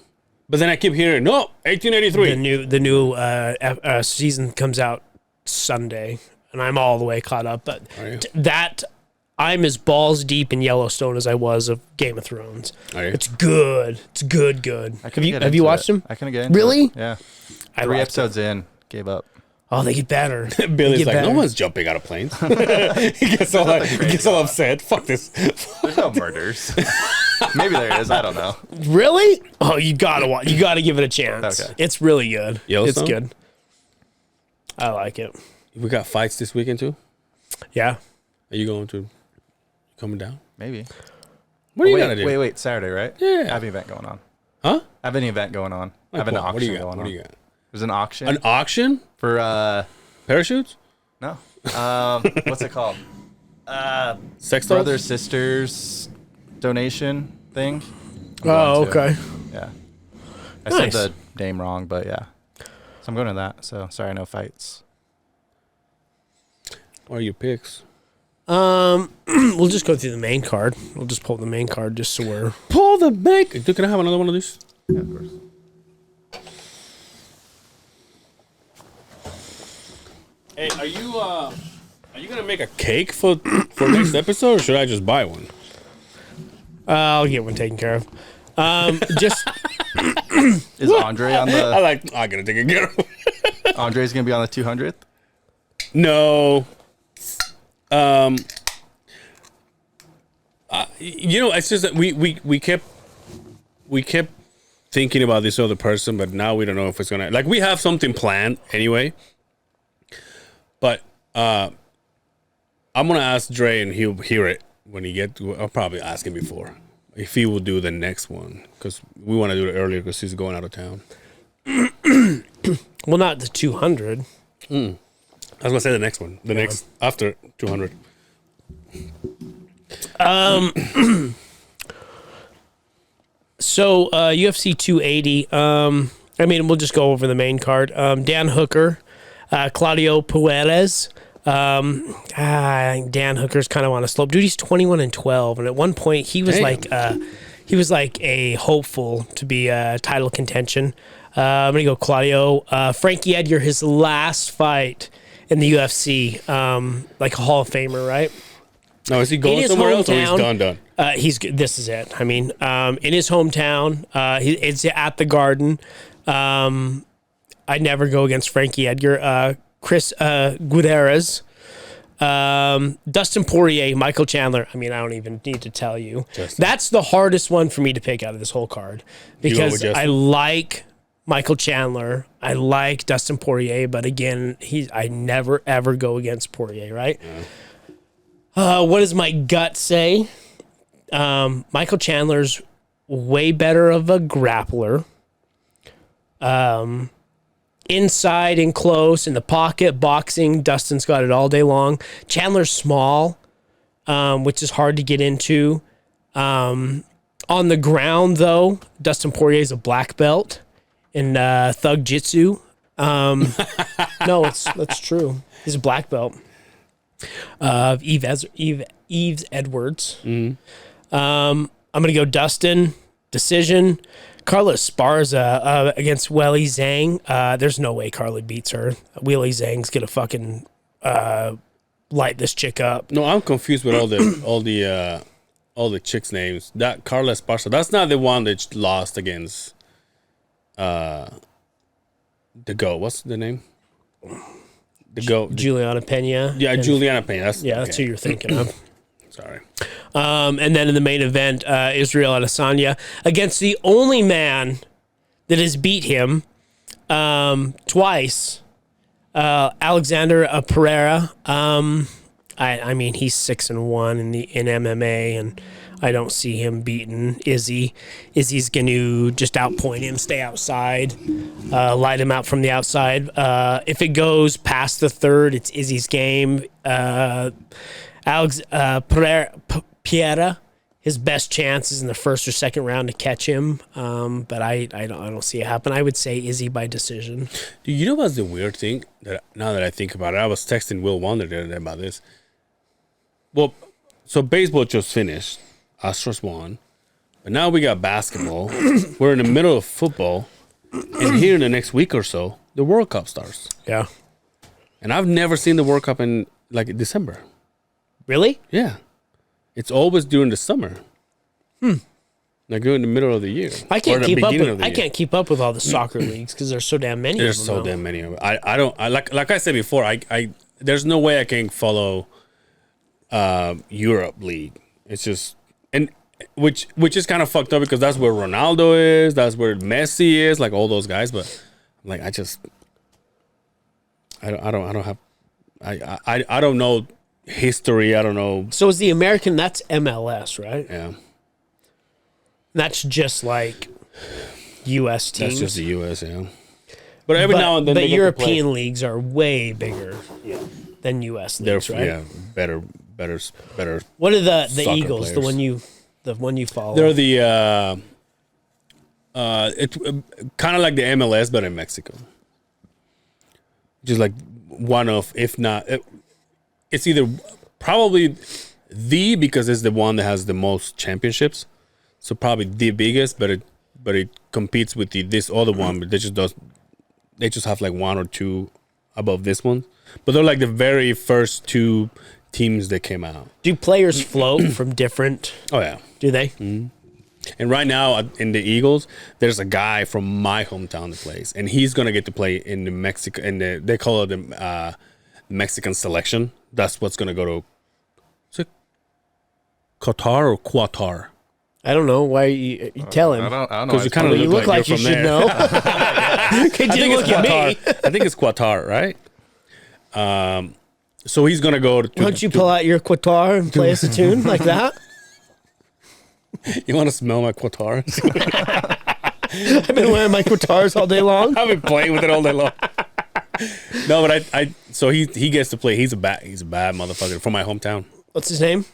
But then I keep hearing, no, 1883. The new season comes out Sunday, and I'm all the way caught up. But Are you? that I'm as balls deep in Yellowstone as I was of Game of Thrones. Are you? It's good. It's good. I couldn't Have you get have you into watched it. them? I couldn't get into Really? it. Yeah. I 3 liked episodes in, gave up. it. Oh, they get better. Billy's Get like, better. no one's jumping out of planes. he gets all upset. Fuck this. There's no murders. Maybe there is. I don't know. Really? Oh, you gotta watch. You gotta give it a chance. Okay. It's really good. It's Yellowstone? good. I like it. We got fights this weekend too. Yeah. Are you going to coming down? Maybe. What are you wait, gonna do? Wait. Saturday, right? Yeah. I have an event going on. Huh? I have an event going on. I have Like an what? auction What do you got? going What on. do you got? There's an auction An auction? for Parachutes? no. What's it called? Sex dolls? Brothers sisters donation thing. I'm Oh, going to. okay. Yeah. I Nice. said the name wrong, but yeah. So I'm going to that. So sorry, no fights. What are your picks? We'll just go through the main card. We'll just pull the main card just so we're. Pull the bank. Dude, can I have another one of these? Yeah, of course. Hey, are you gonna make a cake for next episode, or should I just buy one? I'll get one taken care of. Just Is Andre on I gotta take a care of. Andre's gonna be on the 200th? No. It's just that we kept thinking about this other person, but now we don't know if it's gonna, like, we have something planned anyway. But I'm gonna ask Dre, and he'll hear it when he I'll probably ask him before if he will do the next one, because we want to do it earlier because he's going out of town. well, not the 200. I was gonna say the next one, the next after 200. So UFC 280. I mean, we'll just go over the main card. Dan Hooker, Claudio Puelles. Dan Hooker's kind of on a slope. Dude, he's 21-12, and at one point he was like a hopeful to be title contention. I'm gonna go Claudio. Frankie Edgar, his last fight in the UFC, like a Hall of Famer, right? No, is he going his somewhere else, or he's hometown, done? This is it. I mean, in his hometown, it's at the Garden. I never go against Frankie Edgar. Chris Gutierrez, Dustin Poirier, Michael Chandler. I mean, I don't even need to tell you. That's the hardest one for me to pick out of this whole card because I like Michael Chandler. I like Dustin Poirier, but again, I never ever go against Poirier, right? Yeah. What does my gut say? Michael Chandler's way better of a grappler. Inside and close in the pocket, boxing, Dustin's got it all day long. Chandler's small, which is hard to get into. On the ground, though, Dustin Poirier's a black belt in Thug Jitsu. No, that's true. He's a black belt. Eves Edwards. I'm gonna go Dustin decision. Carla Esparza against Weili Zhang. There's no way Carla beats her. Weili Zhang's gonna fucking light this chick up. No, I'm confused with all the chicks' names. That Carla Esparza, that's not the one that lost against the GOAT. What's the name? The GOAT. Juliana Pena. Yeah, Juliana Pena. That's who you're thinking of. Sorry. And then in the main event, Israel Adesanya against the only man that has beat him twice, Alexander Pereira. I mean, he's 6-1 in MMA, and I don't see him beating Izzy. Izzy's going to just outpoint him, stay outside, light him out from the outside. If it goes past the third, it's Izzy's game. Pereira, his best chance is in the first or second round to catch him, but I don't see it happen. I would say Izzy by decision. Do you know what's the weird thing? That now that I think about it, I was texting Will Wonder the other day about this. Well, so baseball just finished. Astros won. But now we got basketball. We're in the middle of football. And here in the next week or so, the World Cup starts. Yeah. And I've never seen the World Cup in like December. Really? Yeah. It's always during the summer. Like during the middle of the year. I can't Or the keep up beginning with of the year. can't keep up with all the soccer leagues because there's so damn many There's of them. so damn many of it. I don't like I said before, I there's no way I can follow Europe League. It's just and which is kind of fucked up because that's where Ronaldo is, that's where Messi is, like all those guys. But like I don't know history. I don't know. So is the American? That's MLS, right? Yeah, That's just like U.S. teams. that's just the U.S. Yeah, but every now and then but they get to European leagues are way bigger than U.S. play. leagues, right? Yeah, better. What are the soccer Eagles? players. The one you follow? They're the it's kind of like the MLS, but in Mexico. Just like one of, if not, it's either probably because it's the one that has the most championships, so probably the biggest, but it competes with this other one, but they just have like one or two above this one, but they're like the very first two teams that came out. Do players float from different? Oh yeah. Do they? Mm-hmm. And right now in the Eagles, there's a guy from my hometown that plays, and he's gonna get to play in the Mexico. They call it the Mexican selection. That's what's gonna go to. Is it Qatar or Qatar? I don't know. Why you tell him? I don't know. Because you kind of You look like you you're from should there. know. I think it's Qatar. I think it's Qatar, right? So he's gonna go to. Why don't you pull out your Qatar and play us a tune like that? You want to smell my Qatar? I've been wearing my Qatars all day long. I've been playing with it all day long. No, but so he gets to play. He's a bad motherfucker from my hometown. What's his name?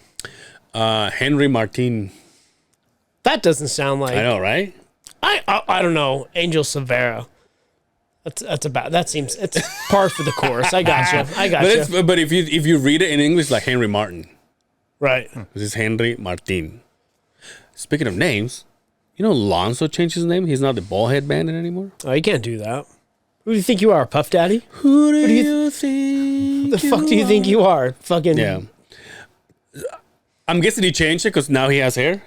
Henry Martin. That doesn't sound like. I know, right? I don't know. Angel Severa. That seems it's par for the course. I got you. But if you read it in English, like Henry Martin, Right. this is Henry Martin. Speaking of names, you know Lonzo changed his name. He's not the ballhead bandit anymore. Oh, you can't do that. Who do you think you are, Puff Daddy? Who do you think? The fuck do you think you are? Fucking. Yeah. I'm guessing he changed it because now he has hair.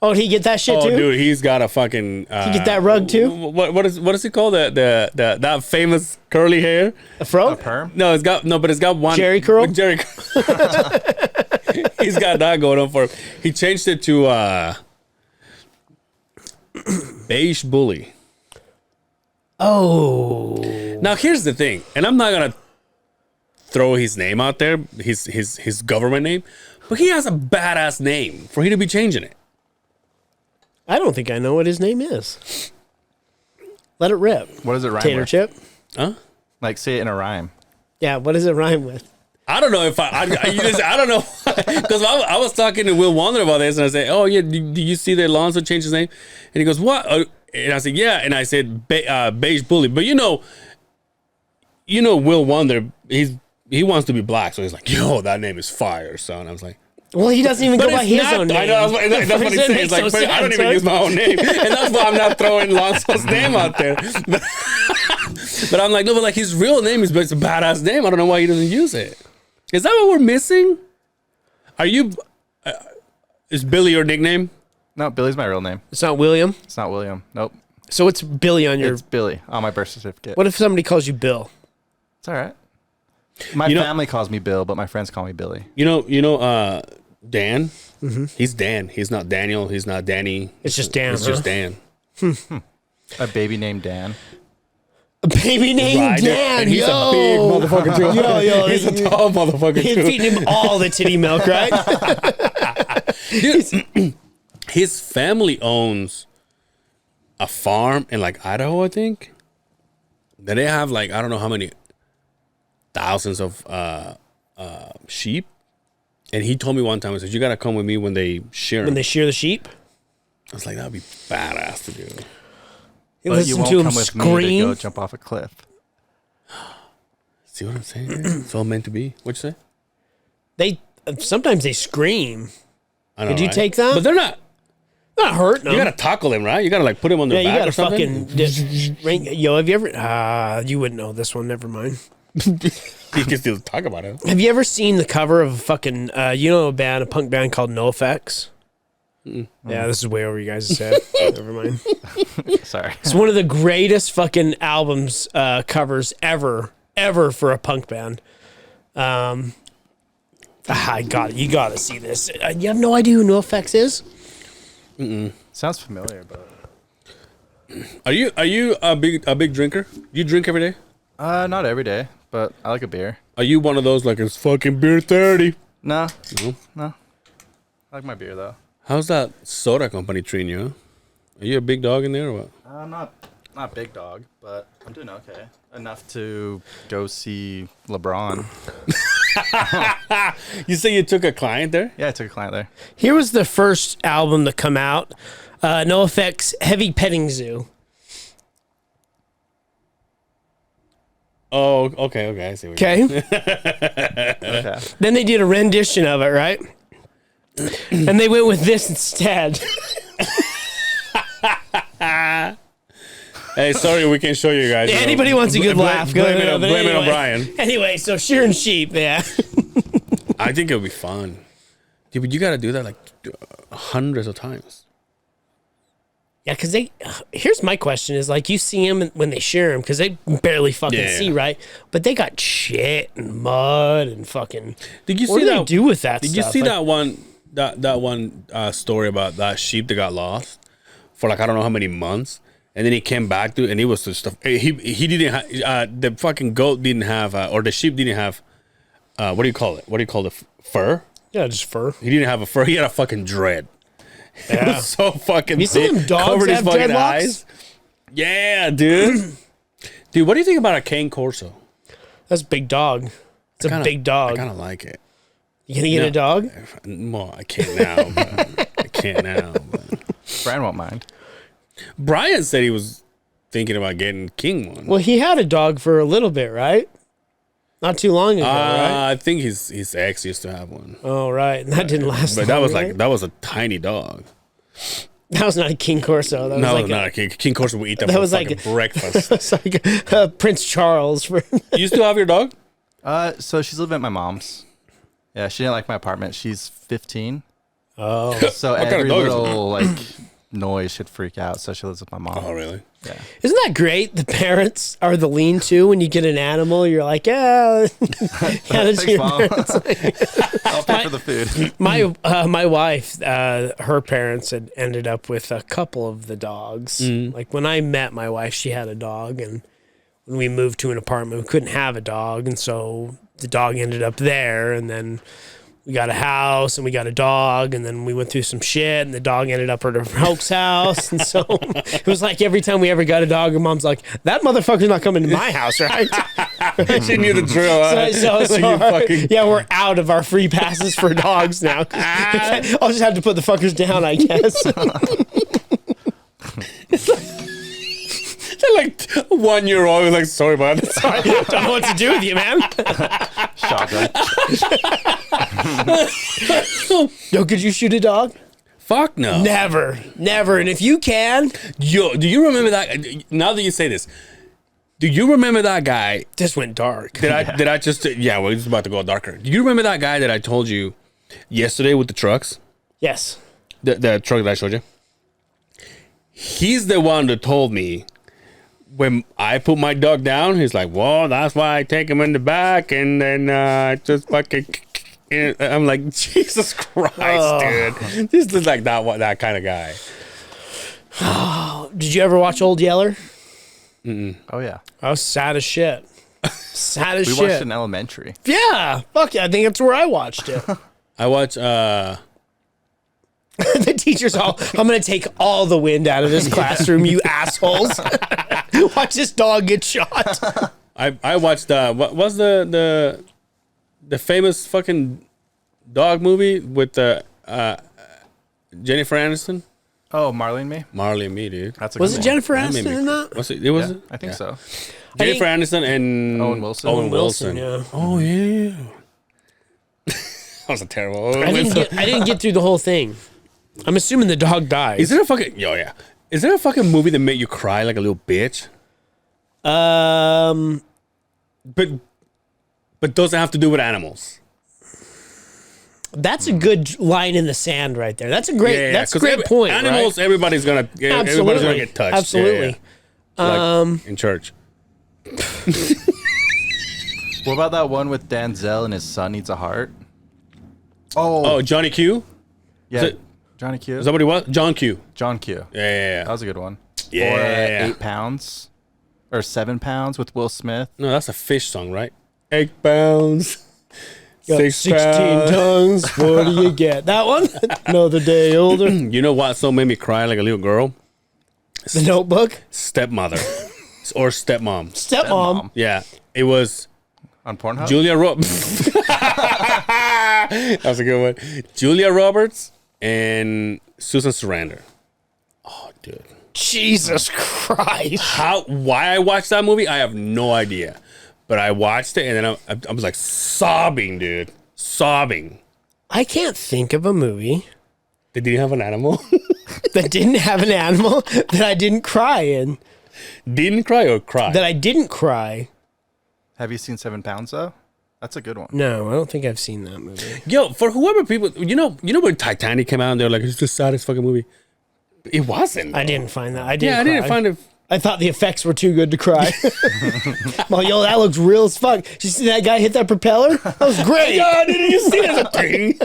Oh, did he get that shit Oh, too? dude, he's got a fucking. He get that rug too? What is it called? That famous curly hair? A fro? A perm? No, but it's got one Jerry curl? Jerry curl. He's got that going on for him. He changed it to beige bully. Oh. Now here's the thing, and I'm not gonna throw his name out there, his government name, but he has a badass name for him to be changing it. I don't think I know what his name is. Let it rip. What does it rhyme Tater with? chip? Huh? Like, say it in a rhyme. Yeah, what does it rhyme with? I don't know if I don't know, because I was talking to Will Wonder about this, and I said, "Oh yeah, do you see that Alonso changed his name?" And he goes, "What?" And I said, "Yeah," and I said, "Beige bully," but you know, Will Wonder, he wants to be black, so he's like, "Yo, that name is fire, son." I was like, Well, he doesn't even go by his own name. I know, that's what he's saying. He's like, but I don't even use my own name, and that's why I'm not throwing Alonso's name out there. But I'm like, no, but like his real name is, but it's a badass name. I don't know why he doesn't use it. Is that what we're missing? Are you? Is Billy your nickname? No, Billy's my real name. It's not William. It's not William. Nope. So it's Billy on your. It's Billy on my birth certificate. What if somebody calls you Bill? It's all right. My family calls me Bill, but my friends call me Billy. You know, Dan. Mm-hmm. He's Dan. He's not Daniel. He's not Danny. It's just Dan. It's just Dan. A baby named Dan. A baby named Right. Dan. And he's yo. a big motherfucker too. Yo, He's a tall motherfucker He's too. feeding him all the titty milk, right? Dude, his family owns a farm in like Idaho, I think. That they have like I don't know how many thousands of sheep. And he told me one time, he said, "You gotta come with me when they shear When them." they shear the sheep. I was like, that'd be badass to do. You But you listen won't to him come with me to scream. go jump off a cliff. See what I'm saying? It's all meant to be. What'd you say? They sometimes they scream. I know, Did you right? take that? But they're not. Not hurt. No. You gotta tackle him, right? You gotta like put him on their yeah, you back gotta or something. fucking ring. Yo, have you ever? You wouldn't know this one. Never mind. You can still talk about it. Have you ever seen the cover of a fucking? A punk band called NoFX? Yeah, this is way over you guys' head. Never mind. Sorry. It's one of the greatest fucking albums covers ever for a punk band. I got it. You got to see this. You have no idea who NoFX is? Sounds familiar, but Are you a big drinker? You drink every day? not every day. But I like a beer. Are you one of those like it's fucking beer 30? No, No. no. I like my beer though. How's that soda company treating you? Huh? Are you a big dog in there or what? I'm not big dog, but I'm doing okay. Enough to go see LeBron. You say you took a client there? Yeah, I took a client there. Here was the first album to come out. NoFX Heavy Petting Zoo. Oh, okay. I see what you're Okay. Okay. Then they did a rendition of it, right? And they went with this instead. Hey, sorry, we can show you guys. you know. Anybody wants a good laugh, go Blame it ahead. on But blame it on anyway. Brian. Anyway, so shearing sheep, yeah. I think it'll be fun. Dude, but you got to do that like hundreds of times. Yeah, because here's my question is like you see them when they shear them because they barely fucking Yeah. see, right? But they got shit and mud and fucking. Did you What see do that? they do with that Did stuff? you see Like, that one story about that sheep that got lost for like I don't know how many months, and then he came back to and he was just he didn't have the fucking goat didn't have or the sheep didn't have what do you call it? What do you call the fur? Yeah, just fur. He didn't have a fur. He had a fucking dread. It Yeah. was so fucking You see thick, them dogs covered his have fucking dreadlocks? eyes. Yeah, dude. Dude, what do you think about a cane corso? That's a big dog. It's a big I dog. kind of like it. You gonna get a dog? Well, I can't now. But Brian won't mind. Brian said he was thinking about getting King one. Well, he had a dog for a little bit, right? Not too long ago, right? I think his ex used to have one, Oh, right. And that didn't last but long, that was right? like that was a tiny dog. That was not a King Corso. That was No, like not a King. King Corso would eat that, that for was fucking like- breakfast. it's like Prince Charles. You still have your dog? So she's living at my mom's. Yeah, she didn't like my apartment. She's 15. Oh. So What kind of every dog is it? little like noise should freak out. So she lives with my mom. Oh, really? Yeah. Isn't that great? The parents are the lean-to when you get an animal. You're like, yeah, that's Thanks, your Mom. parents. I'll pay for the food. My wife, her parents had ended up with a couple of the dogs. Like when I met my wife, she had a dog, and when we moved to an apartment, we couldn't have a dog, and so the dog ended up there. And then we got a house and we got a dog, and then we went through some shit, and the dog ended up at her folks' house, and so it was like every time we ever got a dog, her mom's like, "That motherfucker's not coming to my house, right?" She knew the drill. Huh? Yeah, we're out of our free passes for dogs now. I'll just have to put the fuckers down, I guess. They're like 1 year old. Like, sorry, bud. Sorry, don't know what to do with you, man. Shotgun. Yo, could you shoot a dog? Fuck no. Never. And if you can, Yo, do you remember that? Now that you say this, do you remember that guy? this went dark. Did I just? Yeah, well, it's about to go darker. Do you remember that guy that I told you yesterday with the trucks? Yes. The truck that I showed you. He's the one that told me when I put my dog down. He's like, "Well, that's why I take him in the back, and then just fucking." And I'm like, Jesus Christ, dude! This is like that kind of guy. Did you ever watch Old Yeller? Oh yeah. I was sad as shit. Sad as We shit. watched it in elementary. Yeah. Fuck yeah. I think that's where I watched it. I watch. The teacher's all, I'm going to take all the wind out of this classroom, you assholes. Watch this dog get shot. I watched. What was the famous fucking dog movie with Jennifer Aniston? Oh, Marley and Me. Marley and Me, dude. That's a Was good it one. Jennifer That made Aniston me in that? Was it? It was. Yeah, I think so. Jennifer Aniston and Owen Wilson. Owen Wilson. yeah. Oh yeah. That was a terrible. I didn't get through the whole thing. I'm assuming the dog dies. Is there a fucking yeah? Is there a fucking movie that made you cry like a little bitch? But doesn't have to do with animals. That's a good line in the sand right there. That's a great. Yeah, that's a 'cause great point. Animals, right? everybody's gonna get touched. Absolutely. Yeah. Like in church. What about that one with Denzel and his son needs a heart? Oh, Johnny Q. Yeah. it- Johnny Q. Is that what he was? John Q. John Q. Yeah. That was a good one. Yeah. Or 8 pounds or 7 pounds with Will Smith. No, that's a Fish song, right? 8 pounds. Got 16 tongues. What do you get? That one? Another day older. You know what song made me cry like a little girl? The Notebook. Stepmother or stepmom. Stepmom. Yeah, it was On Pornhub? Julia Roberts. That was a good one. Julia Roberts and Susan Sarandon. Oh, dude. Jesus Christ. Why I watched that movie, I have no idea. But I watched it and then I was like sobbing, dude. Sobbing. I can't think of a movie Did you have an animal? that didn't have an animal that I didn't cry in. Didn't cry or cry? That I didn't cry. Have you seen 7 pounds though? That's a good one. No, I don't think I've seen that movie. Yo, for whoever people, you know when Titanic came out and they were like, it's the saddest fucking movie. It wasn't. I didn't find that. I didn't. Yeah, I didn't cry. find it. I thought the effects were too good to cry. Well, yo, that looks real as fuck. Did you see that guy hit that propeller? That was great. Yeah, didn't you see it as a thing?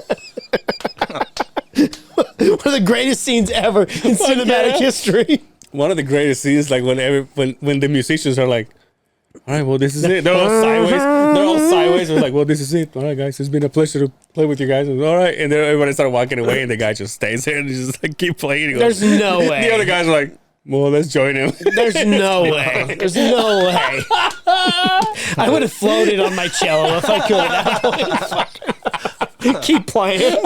One of the greatest scenes ever in cinematic yeah. history. One of the greatest scenes, like when the musicians are like, all right, well, this is it. They're all sideways. They're all sideways. They're like, well, this is it. All right, guys, it's been a pleasure to play with you guys. All right, and then everybody started walking away, and the guy just stays there and just like keep playing. He goes, There's no way. The other guys are like, well, let's join him. There's no way. There's no way. I would have floated on my cello if I could at that point. Keep playing.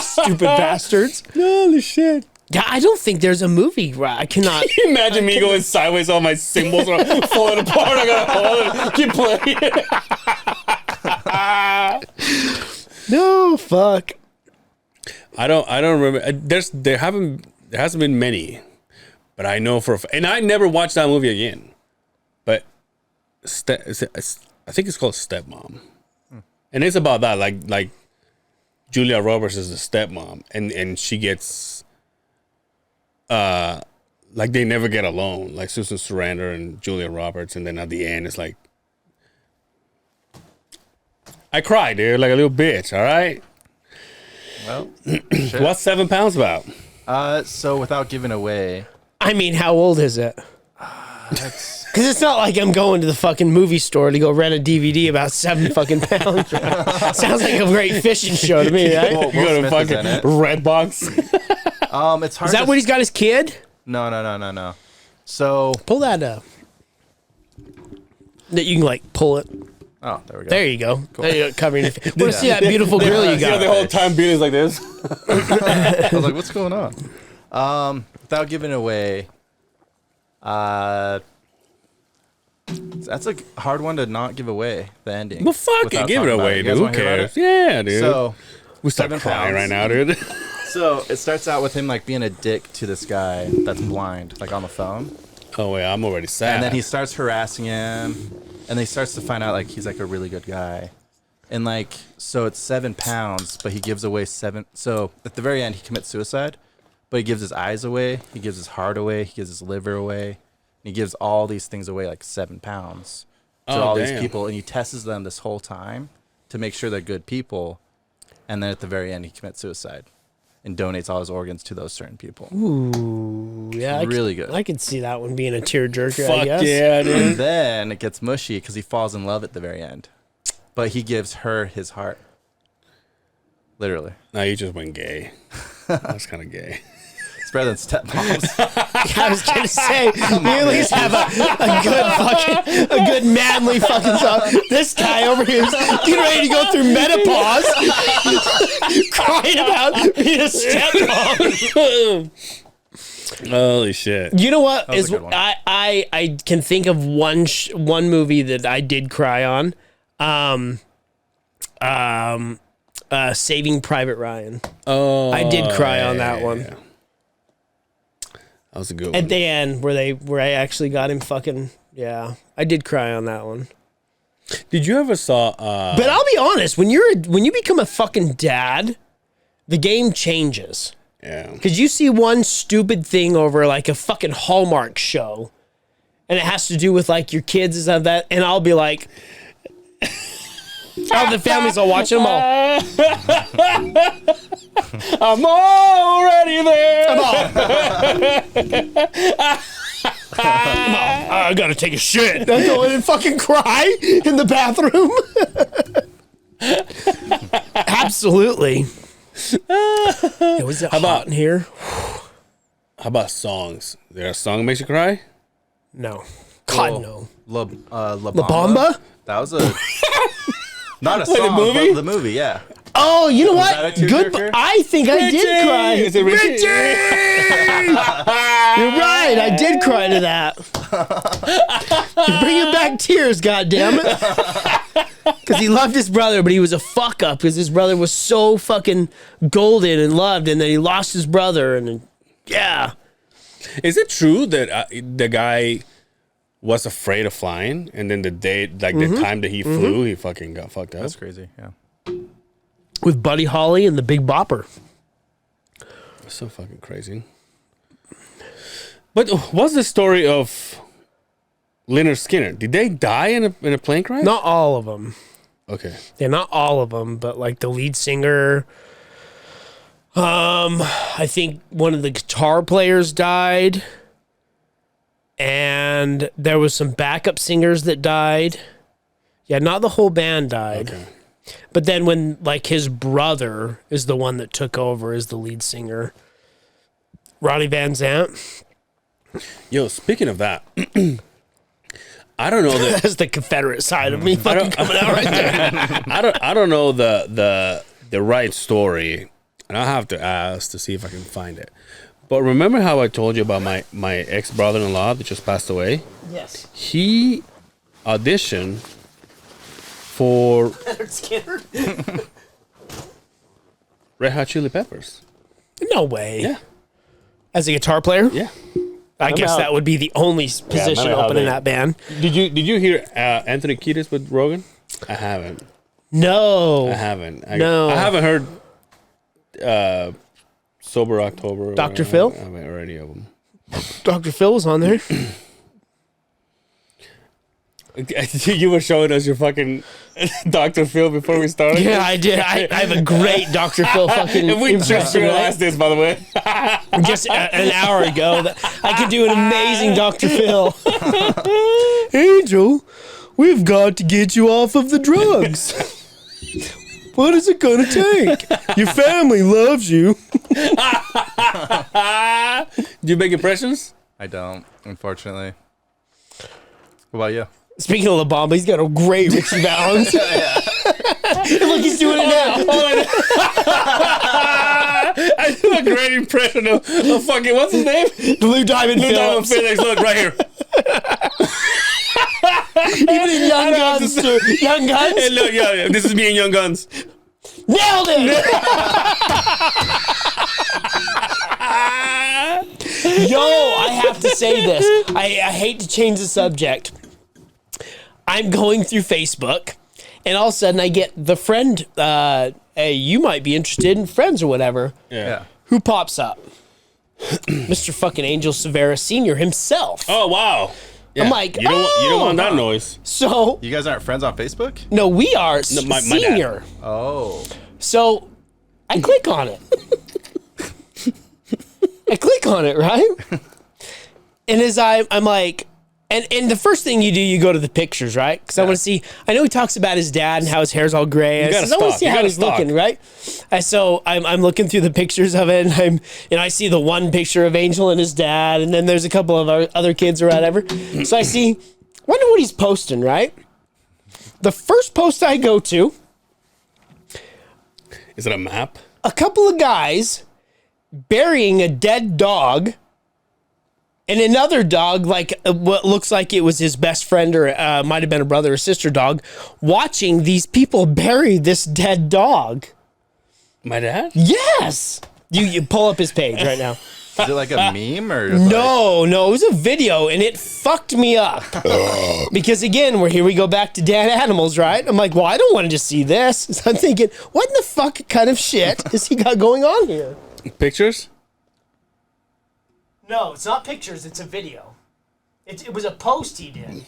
Stupid bastards. Holy shit. Yeah, I don't think there's a movie where I cannot. Imagine me going sideways, all my cymbals are falling apart. I gotta hold it. Keep playing. No, fuck. I don't remember. There hasn't been many, but I know and I never watched that movie again. But I think it's called Stepmom, and it's about that. Like Julia Roberts is the stepmom, and she gets like they never get alone. Like Susan Sarandon and Julia Roberts, and then at the end it's like I cried, dude, like a little bitch. All right. Well, What's 7 pounds about? so without giving away, I mean, how old is it? that's Because it's not like I'm going to the fucking movie store to go rent a DVD about 7 fucking pounds. Right? Sounds like a great fishing show to me, right? Will You go to Smith is in fucking it. Redbox. It's hard. Is that to when he's got his kid? No. So, Pull that up. That you can like pull it. oh, there we go. There you go. There you go, covering your face. Want to see that beautiful grill you Yeah, got? the whole time Billy's like this. I was like, what's going on? Without giving away, that's a hard one to not give away, the ending. Well, fuck it. without Give it talking about away, You dude. guys Who wanna hear about cares? it? Yeah, dude. So, we start 7 crying right pounds. now, dude. so it starts out with him like being a dick to this guy that's blind, like on the phone. Oh, wait. I'm already sad. And then he starts harassing him, and he starts to find out like he's like a really good guy, and like so it's 7 pounds, but he gives away 7. So at the very end, he commits suicide, but he gives his eyes away, he gives his heart away, he gives his liver away, and he gives all these things away like 7 pounds to Oh, all these damn. people, and he tests them this whole time to make sure they're good people, and then at the very end, he commits suicide and donates all his organs to those certain people. Ooh, yeah, Really good. I could see that one being a tearjerker. I Fuck guess. yeah, dude. And then it gets mushy because he falls in love at the very end. But he gives her his heart. Literally. No, you just went gay. That's kind of gay. It's better than stepmoms. I was gonna say, you at least have a good manly fucking song. This guy over here is getting ready to go through menopause, crying about being a stepmom. Holy shit. You know what was is a good one. I can think of one movie that I did cry on, Saving Private Ryan. Oh, I did cry on that one. yeah. That was a good At one. the end, where I actually got him fucking, yeah, I did cry on that one. Did you ever saw? But I'll be honest, when you become a fucking dad, the game changes. Yeah. Because you see one stupid thing over like a fucking Hallmark show, and it has to do with like your kids and stuff that, and I'll be like, oh, the families all watching them all. I'm already there. I gotta take a shit. I go in and fucking cry in the bathroom. Absolutely. It was hot about- in here? How about songs? There a song that makes you cry? No. God, Oh, no. La La Bamba? That was a... Not a song, movie? but the movie, yeah. Oh, you know what? that a Good. tearjerker? I think I did cry. Is it Richie? You're right. I did cry to that. You're bringing back tears, goddammit. Because he loved his brother, but he was a fuck up because his brother was so fucking golden and loved, and then he lost his brother, and then, yeah. Is it true that the guy was afraid of flying, and then the day, like the time that he flew, he fucking got fucked up? That's crazy, yeah. With Buddy Holly and the Big Bopper. That's so fucking crazy. But what's the story of Leonard Skinner? Did they die in a plane crash? Not all of them. Okay. Yeah, not all of them, but like the lead singer. I think one of the guitar players died, and there was some backup singers that died. Yeah, not the whole band died. Okay. But then when like his brother is the one that took over as the lead singer, Ronnie Van Zant. Yo, speaking of that, I don't know that. That's the Confederate side of me fucking coming out right there. I don't know the right story, and I'll have to ask to see if I can find it. But remember how I told you about my ex brother-in-law that just passed away? Yes. He auditioned for Skinner? Red Hot Chili Peppers. No way. Yeah, As a guitar player? yeah. I guess how- that would be the only position remember how open in they- that band. Did you hear Anthony Kiedis with Rogan? I haven't. No. I haven't. No. I haven't heard Sober October. Dr. Phil? I haven't heard any of them. Dr. Phil was on there. You were showing us your fucking Dr. Phil before we started. Yeah, I did. I have a great Dr. Phil fucking And we just impression. realized this, by the way. Just an hour ago that I could do an amazing Dr. Phil. Angel, we've got to get you off of the drugs. What is it gonna take? Your family loves you. Do you make impressions? I don't, unfortunately. What about you? Speaking of La Bamba, he's got a great Richie Valens. Look, he's doing it now. I do a great impression of fucking, what's his name? Blue Diamond Blue Diamond Phillips. Felix. Look, right here. Even in Young Guns, too. Young Guns? Hey, look, yeah, this is me and Young Guns. Nailed it! Yo, I have to say this. I hate to change the subject. I'm going through Facebook, and all of a sudden I get the friend, hey, you might be interested in friends or whatever. Yeah. Who pops up? Mr. fucking Angel Severa Sr. himself. Oh, wow. Yeah. I'm like, you don't want that noise. So, You guys aren't friends on Facebook? no, we are my dad. senior. Oh. So I click on it. I click on it, right? And as I'm like, and the first thing you do, you go to the pictures, right? Because I want to see. I know he talks about his dad and how his hair's all gray. I gotta want to stalk. see You how gotta he's stalk. looking, right? So I'm looking through the pictures of it, and I see the one picture of Angel and his dad, and then there's a couple of our other kids or whatever. So I see, wonder what he's posting, right? The first post I go to, Is it a map? a couple of guys burying a dead dog and another dog, like what looks like it was his best friend or might have been a brother or sister dog, watching these people bury this dead dog. My dad? Yes. You pull up his page right now. Is it like a meme or? just No, it was a video and it fucked me up. Because again, we go back to dead animals, right? I'm like, well, I don't want to just see this. So I'm thinking, what in the fuck kind of shit has he got going on here? Pictures? No, it's not pictures, it's a video. It was a post he did.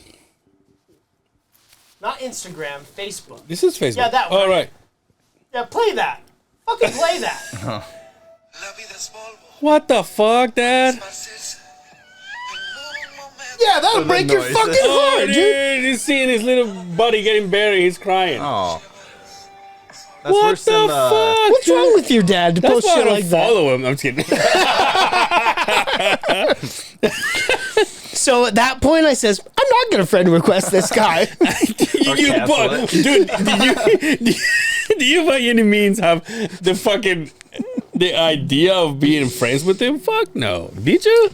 Not Instagram, Facebook. This is Facebook. Yeah, that one. All right. Yeah, play that. Fucking play that. What the fuck, Dad? Yeah, that'll break your noise. fucking Oh, heart, dude. dude, he's seeing his little buddy getting buried. He's crying. Oh. That's What worse the than fuck? What's wrong with your dad to That's post why I shit don't like that? follow him. I'm just kidding. So at that point, I says, I'm not gonna friend request this guy. you cancel but, it. dude, do you by any means have the idea of being friends with him? Fuck no. Did you?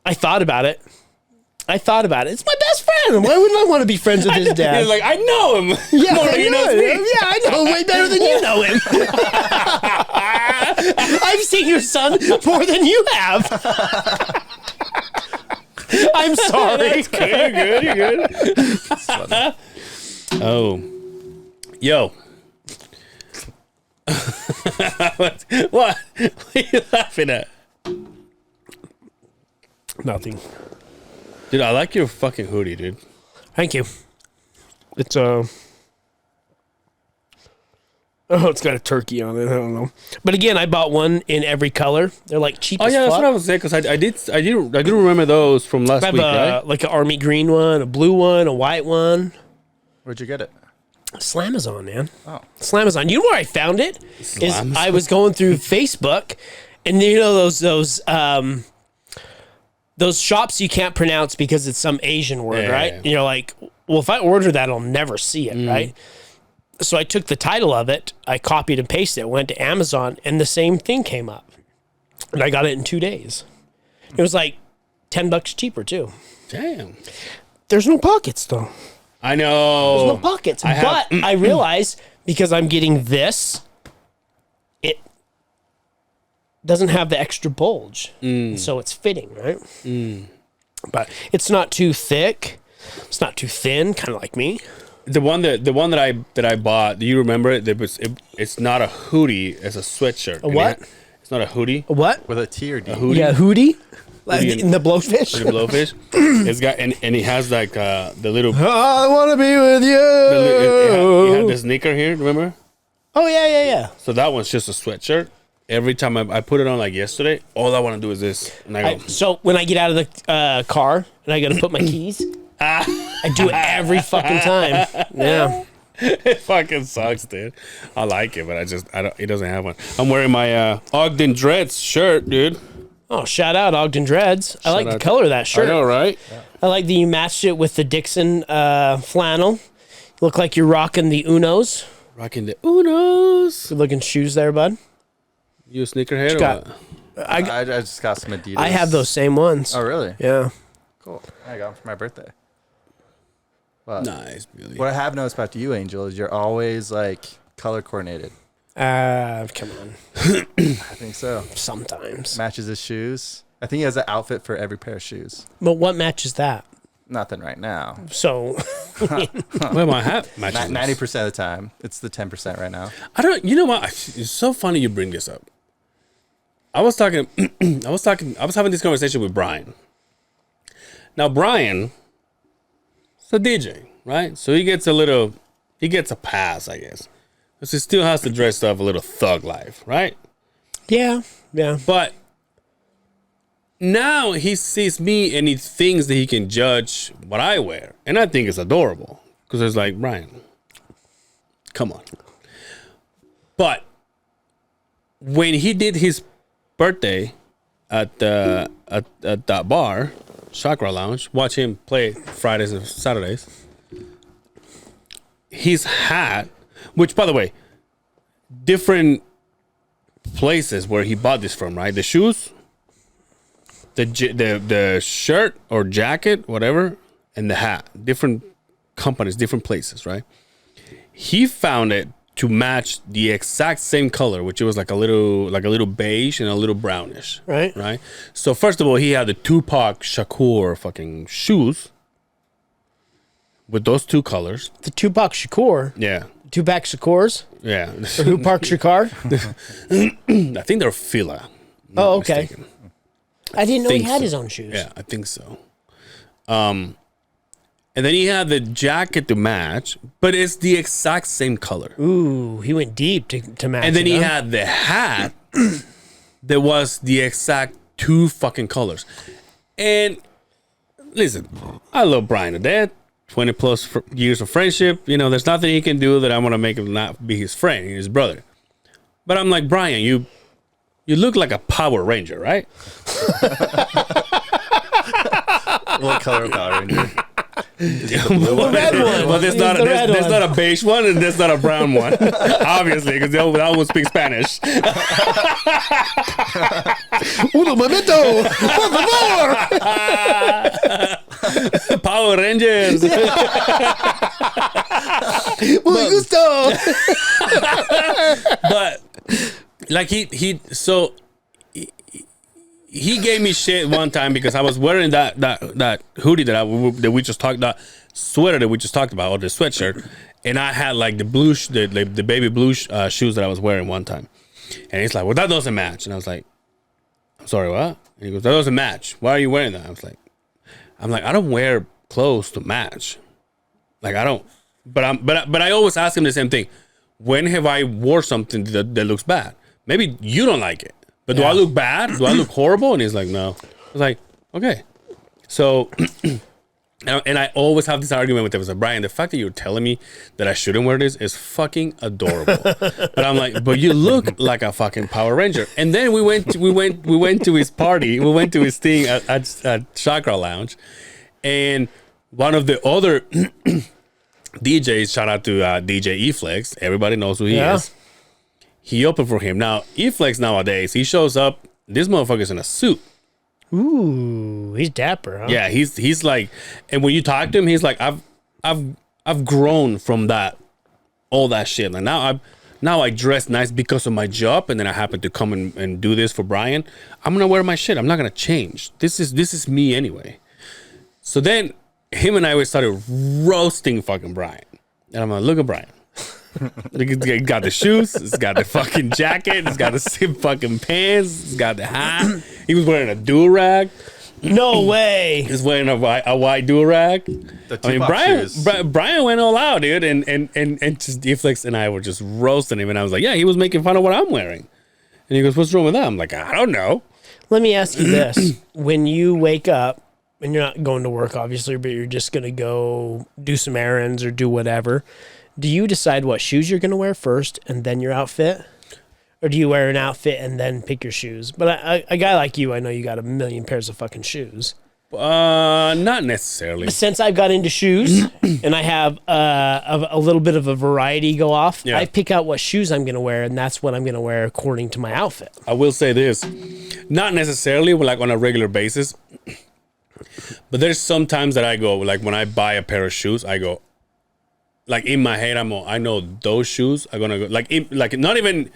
I thought about it. It's my best friend. Why wouldn't I want to be friends with his dad? He's like, I know him. Yeah, More than he knows me. Yeah, I know him way better than you know him. I've seen your son more than you have. I'm sorry. You're good. Oh. Yo. What are you laughing at? Nothing. Dude, I like your fucking hoodie, dude. Thank you. It's it's got a turkey on it. I don't know. But again, I bought one in every color. They're like cheap Oh as yeah, that's fuck. what I was saying because I did remember those from last I have week, right? like an army green one, a blue one, a white one. Where'd you get it? Slamazon, man. Oh. Slamazon. You know where I found it? Is Slamazon? I was going through Facebook, and you know those shops you can't pronounce because it's some Asian word, Yeah, right? yeah. You're like, well, if I order that, I'll never see it, right? So I took the title of it, I copied and pasted it, went to Amazon, and the same thing came up. And I got it in 2 days. It was like $10 cheaper too. Damn. There's no pockets though. I know. There's no pockets. But I realize because I'm getting this, it doesn't have the extra bulge. So it's fitting, right? But it's not too thick. It's not too thin, kind of like me. The one that I bought, do you remember it? It's not a hoodie, it's a sweatshirt. A what? It's not a hoodie. A what? With a T or D? Hoodie. Yeah, hoodie. Like in the blowfish. The blowfish. It's got and he has like the little. I want to be with you. He had the sneaker here. Remember? Oh yeah. So that one's just a sweatshirt. Every time I put it on, like yesterday, all I want to do is this. And I go, So when I get out of the car and I got to put my keys, I do it every fucking time. Yeah. it fucking sucks, dude. I like it, but I don't. It doesn't have one. I'm wearing my Ogden Dreads shirt, dude. Oh, shout out Ogden Dreads. I like the color of that shirt. I know, right? I like that you matched it with the Dixon flannel. You look like you're rocking the Unos. Rocking the Unos. Good looking shoes there, bud. You a sneakerhead or got- what? I just got some Adidas. I have those same ones. Oh, really? Yeah. Cool. I got them for my birthday. Well, Nice, Billy. what I have noticed about you, Angel, is you're always like color coordinated. Come on. I think so. Sometimes. Matches his shoes. I think he has an outfit for every pair of shoes. But what matches that? Nothing right now. So Where my hat matches. 90% of the time. It's the 10% right now. I don't. You know what? It's so funny you bring this up. I was talking. I was having this conversation with Brian. Now Brian, is a DJ, right? So he gets a pass, I guess, because he still has to dress up a little thug life, right? yeah. But now he sees me and he thinks that he can judge what I wear, and I think it's adorable because it's like, Brian, come on. But when he did his birthday at that bar, Chakra Lounge, watch him play Fridays and Saturdays. His hat, which by the way, different places where he bought this from, right? The shoes, the shirt or jacket, whatever, and the hat, different companies, different places, right? He found it to match the exact same color, which it was like a little beige and a little brownish. Right. So first of all, he had the Tupac Shakur fucking shoes with those two colors. The Tupac Shakur. Yeah. Tupac Shakurs? Yeah. Or who Park Shakar? I think they're Fila. Oh, okay. Mistaken. I didn't know he think had so. his own shoes. Yeah, I think so. And then he had the jacket to match, but it's the exact same color. Ooh, he went deep to match. And then it, he huh? had the hat that was the exact two fucking colors. And listen, I love Brian to death. 20 plus years of friendship. You know, there's nothing he can do that I want to make him not be his friend, his brother. But I'm like, Brian, you look like a Power Ranger, right? What color Power Ranger? The red one. Well, there's He's not the red there's one. not a beige one and there's not a brown one, obviously, because that one speaks Spanish. Uno momento, por favor. Power Rangers. Muy gusto. But like he gave me shit one time because I was wearing that hoodie that we just talked about, sweater that we just talked about, or the sweatshirt, and I had like the blue the baby blue shoes that I was wearing one time, and he's like, well, that doesn't match, and I was like, I'm sorry, what? And he goes, that doesn't match. Why are you wearing that? I'm like, I don't wear clothes to match, like I don't. But I always ask him the same thing. When have I wore something that looks bad? Maybe you don't like it. But do I look bad? Do I look horrible? And he's like, no. I was like, okay. So, and I always have this argument with him. I was like, Brian, the fact that you're telling me that I shouldn't wear this is fucking adorable. But I'm like, but you look like a fucking Power Ranger. And then we went to his party. We went to his thing at Chakra Lounge, and one of the other DJs, shout out to DJ E-Flex. Everybody knows who he is. He opened for him. Now, E-Flex nowadays, he shows up, this motherfucker's in a suit. Ooh, he's dapper, huh? Yeah, he's like, and when you talk to him, he's like, I've grown from that, all that shit. Like now I dress nice because of my job, and then I happen to come and do this for Brian. I'm gonna wear my shit. I'm not gonna change. This is me anyway. So then him and I started roasting fucking Brian. And I'm like, look at Brian. He's got the shoes, he's got the fucking jacket, he's got the same fucking pants, he's got the hat. He was wearing a do-rag. No way. He's wearing a white do-rag. The I mean, Tupac shoes. Brian went all out, dude, and just D-Flex and I were just roasting him, and I was like, yeah, he was making fun of what I'm wearing. And he goes, what's wrong with that? I'm like, I don't know. Let me ask you this. When you wake up, and you're not going to work, obviously, but you're just going to go do some errands or do whatever, do you decide what shoes you're going to wear first and then your outfit? Or do you wear an outfit and then pick your shoes? But a guy like you, I know you got a million pairs of fucking shoes. Not necessarily. Since I've got into shoes and I have a little bit of a variety go off, Yeah. I pick out what shoes I'm going to wear, and that's what I'm going to wear according to my outfit. I will say this, not necessarily like on a regular basis, but there's some times that I go, like when I buy a pair of shoes, I go, like in my head, I know those shoes are gonna go, like not even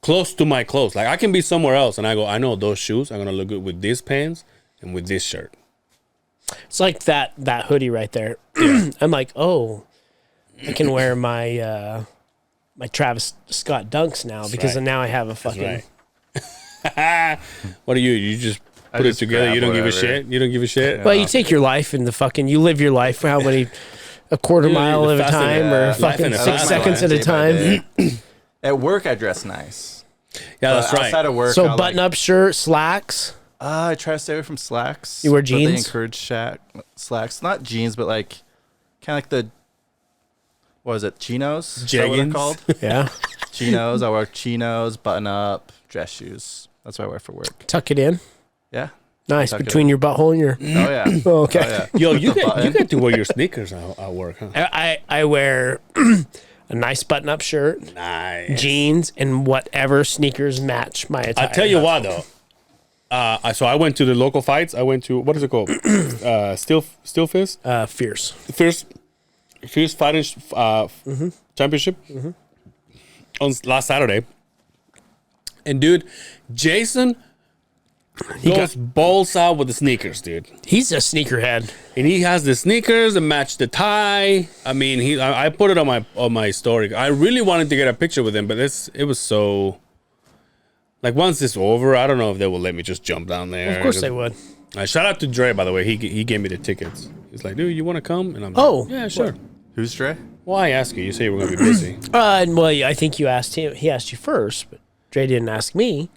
close to my clothes. Like I can be somewhere else, and I go, I know those shoes are gonna look good with these pants and with this shirt. It's like that hoodie right there. I'm like, oh, I can wear my my Travis Scott Dunks now because right. now I have a fucking. Right. What are you? You just put it just together. grab You don't give a whatever. shit. You don't give a shit. Well, you take your life and you live your life for how many, a quarter Yeah, mile the at a fast and- time life or in fucking a 6 fast seconds life, at a day by time. day. At work, I dress nice. Yeah, that's But right. Outside of work, So I'll, button up shirt, slacks. I try to stay away from slacks. You wear but jeans? They encourage slacks. Not jeans, but like kind of like the what is it? Chinos? Is that what they're Jeggings? called? Yeah, Chinos. I wear chinos, button up, dress shoes. That's what I wear for work. tuck it in. Yeah. Nice Tuck it between in. your butthole and your. Oh yeah. Oh, okay. Oh, yeah. Yo, you The get button. to wear your sneakers at work, huh? I wear a nice button up shirt, Nice. jeans, and whatever sneakers match my attire. I tell you what though. So I went to the local fights. I went to, what is it called? Steel Fist? Fierce. Fierce Fighting Championship on last Saturday. And dude, Jason goes balls out with the sneakers, dude. He's a sneakerhead. And he has the sneakers that match the tie. I mean, I put it on my story. I really wanted to get a picture with him, but it was so. Like once it's over, I don't know if they will let me just jump down there. Of course they would. Shout out to Dre, by the way. He gave me the tickets. He's like, dude, you want to come? And I'm Oh. like, yeah, sure. Who's Dre? Well, I asked you. You say you were going to be busy. Well, I think you asked him. He asked you first, but Dre didn't ask me.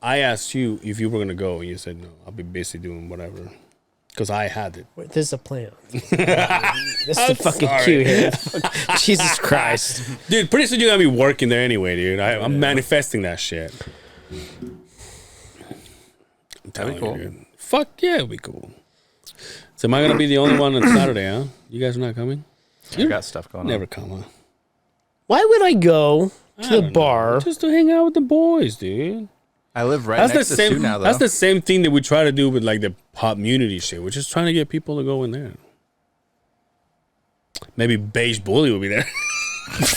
I asked you if you were going to go, and you said, no, I'll be busy doing whatever. Because I had it. Wait, this is a plan. This is the fucking sorry. cue here. Jesus Christ. Dude, pretty soon you're going to be working there anyway, dude. I'm manifesting that shit. I'm telling That'd be cool. you, dude. Fuck yeah, it'll be cool. So am I going to be the only one on Saturday, huh? You guys are not coming? I got stuff going Never on. come, huh? Why would I go I to the don't bar? know. Just to hang out with the boys, dude. I live right That's the next to Sue same. now, though. That's the same thing that we try to do with like the pop community shit. We're just trying to get people to go in there. Maybe Beige Bully will be there. Is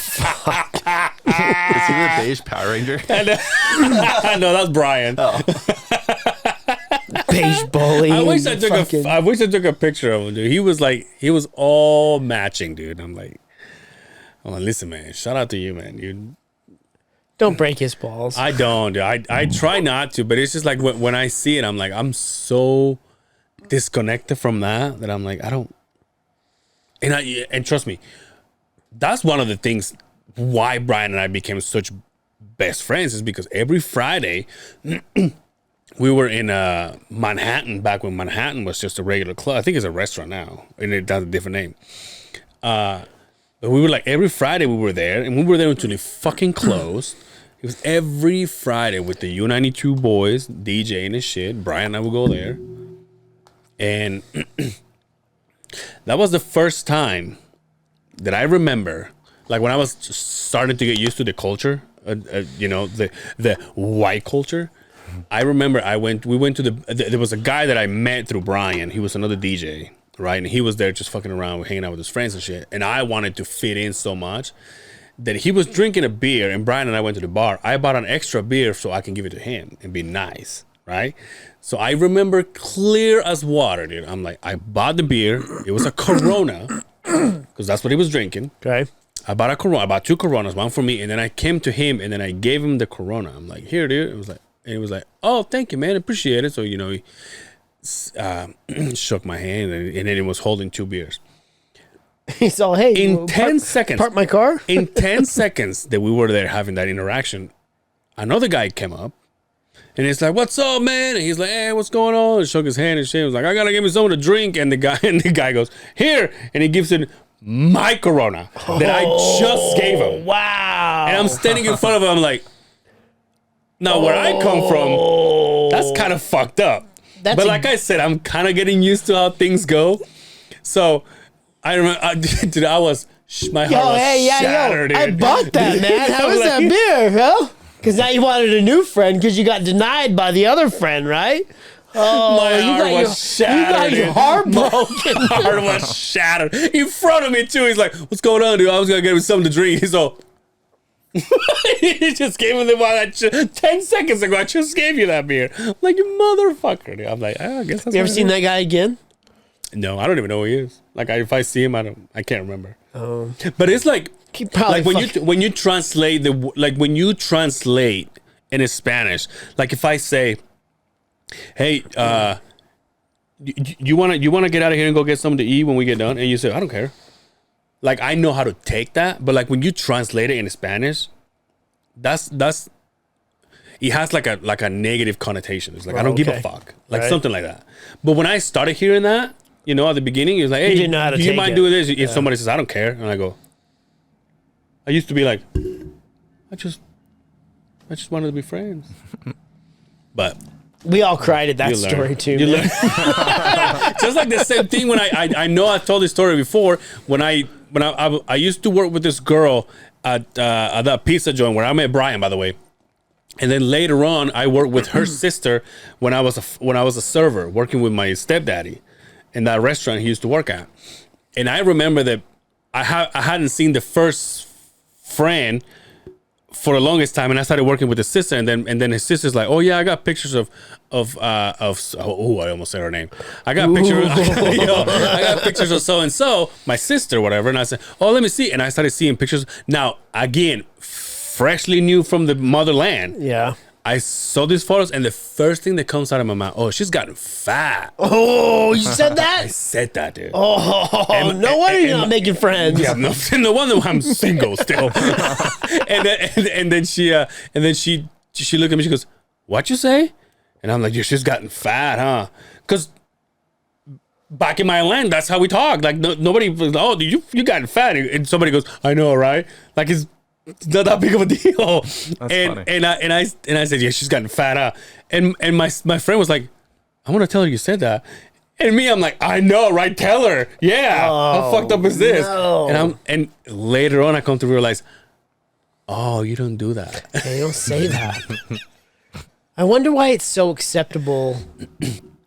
he the beige Power Ranger? No, that's Brian. Beige bully. I wish and I took fucking- I wish I took a picture of him, dude. He was all matching, dude. I'm like, listen, man. Shout out to you, man. You. Don't break his balls. I don't. Dude. I try not to, but it's just like when I see it, I'm like, I'm so disconnected from that I'm like, I don't. And trust me, that's one of the things why Brian and I became such best friends is because every Friday we were in Manhattan back when Manhattan was just a regular club. I think it's a restaurant now, and it has a different name. But we were like every Friday we were there, and we were there until it fucking closed. It was every Friday with the U92 boys, DJ and his shit. Brian and I would go there. And that was the first time that I remember, like when I was just starting to get used to the culture, the white culture. I remember we went to there was a guy that I met through Brian. He was another DJ, right? And he was there just fucking around, hanging out with his friends and shit. And I wanted to fit in so much that he was drinking a beer, and Brian and I went to the bar. I bought an extra beer so I can give it to him and be nice, right? So I remember clear as water, dude. I'm like, I bought the beer. It was a Corona, because that's what he was drinking. Okay. I bought a Corona. I bought 2 Coronas, one for me, and then I came to him, and then I gave him the Corona. I'm like, here, dude. It was like, oh, thank you, man. Appreciate it. So shook my hand, and then he was holding 2 beers. He's all, hey, In 10 seconds. Park my car. In 10 seconds that we were there having that interaction, another guy came up. And he's like, "What's up, man?" And he's like, "Hey, what's going on?" And shook his hand and shit. He was like, "I gotta give me something to drink." And the guy goes, "Here," and he gives it my Corona that I just gave him. Wow. And I'm standing in front of him. I'm like, now where I come from, that's kind of fucked up. But like I said, I'm kind of getting used to how things go. So I remember, dude, I was my heart was shattered. I dude. bought that, man. How was that beer, bro? Because now you wanted a new friend because you got denied by the other friend, right? Oh, My heart was shattered. You got your heart broken. My heart was shattered in front of me too. He's like, "What's going on, dude? I was gonna get him something to drink." He's all, he just gave him the one 10 seconds ago. I just gave you that beer. I'm like, you motherfucker, dude. I'm like, I guess that's. You ever seen that guy again? No, I don't even know who he is. Like, if I see him, I can't remember. But it's like when you translate when you translate in Spanish, like if I say, "Hey, you wanna get out of here and go get something to eat when we get done," and you say, "I don't care." Like, I know how to take that, but like when you translate it in Spanish, that's it has like a negative connotation. It's like, I don't give a fuck, like something like that. But when I started hearing that, you know, at the beginning, it was like, "Hey, didn't know how to do you take mind it. doing this?" If somebody says, "I don't care," and I go, I used to be like, I just wanted to be friends. But we all cried at that you story learn. too. You Man. learn. Just like the same thing when I know I've told this story before. When I used to work with this girl at that pizza joint where I met Brian, by the way. And then later on, I worked with her sister when I was a server working with my stepdaddy in that restaurant he used to work at. And I remember that I hadn't seen the first friend for the longest time, and I started working with his sister, and then his sister's like, "Oh yeah, I got pictures of I almost said her name. I got pictures. I got pictures of so and so, my sister, whatever." And I said, "Oh, let me see." And I started seeing pictures. Now again, freshly new from the motherland. Yeah. I saw these photos, and the first thing that comes out of my mouth, "Oh, she's gotten fat." Oh, you said I that? said that, dude. Oh, no wonder you're not making friends. Yeah, no wonder I'm single still. and then she looked at me. She goes, "What you say?" And I'm like, "Yeah, she's gotten fat, huh?" Because back in my land, that's how we talk. Like nobody. "Oh, you gotten fat?" And somebody goes, "I know, right?" Like it's not that big of a deal. That's funny. And I said, "Yeah, she's gotten fat, huh?" And my friend was like, "I want to tell her you said that." And me, I'm like, "I know, right? Tell her. Yeah. How fucked up is this?" no. And later on, I come to realize, oh, you don't do that. They don't say that. I wonder why it's so acceptable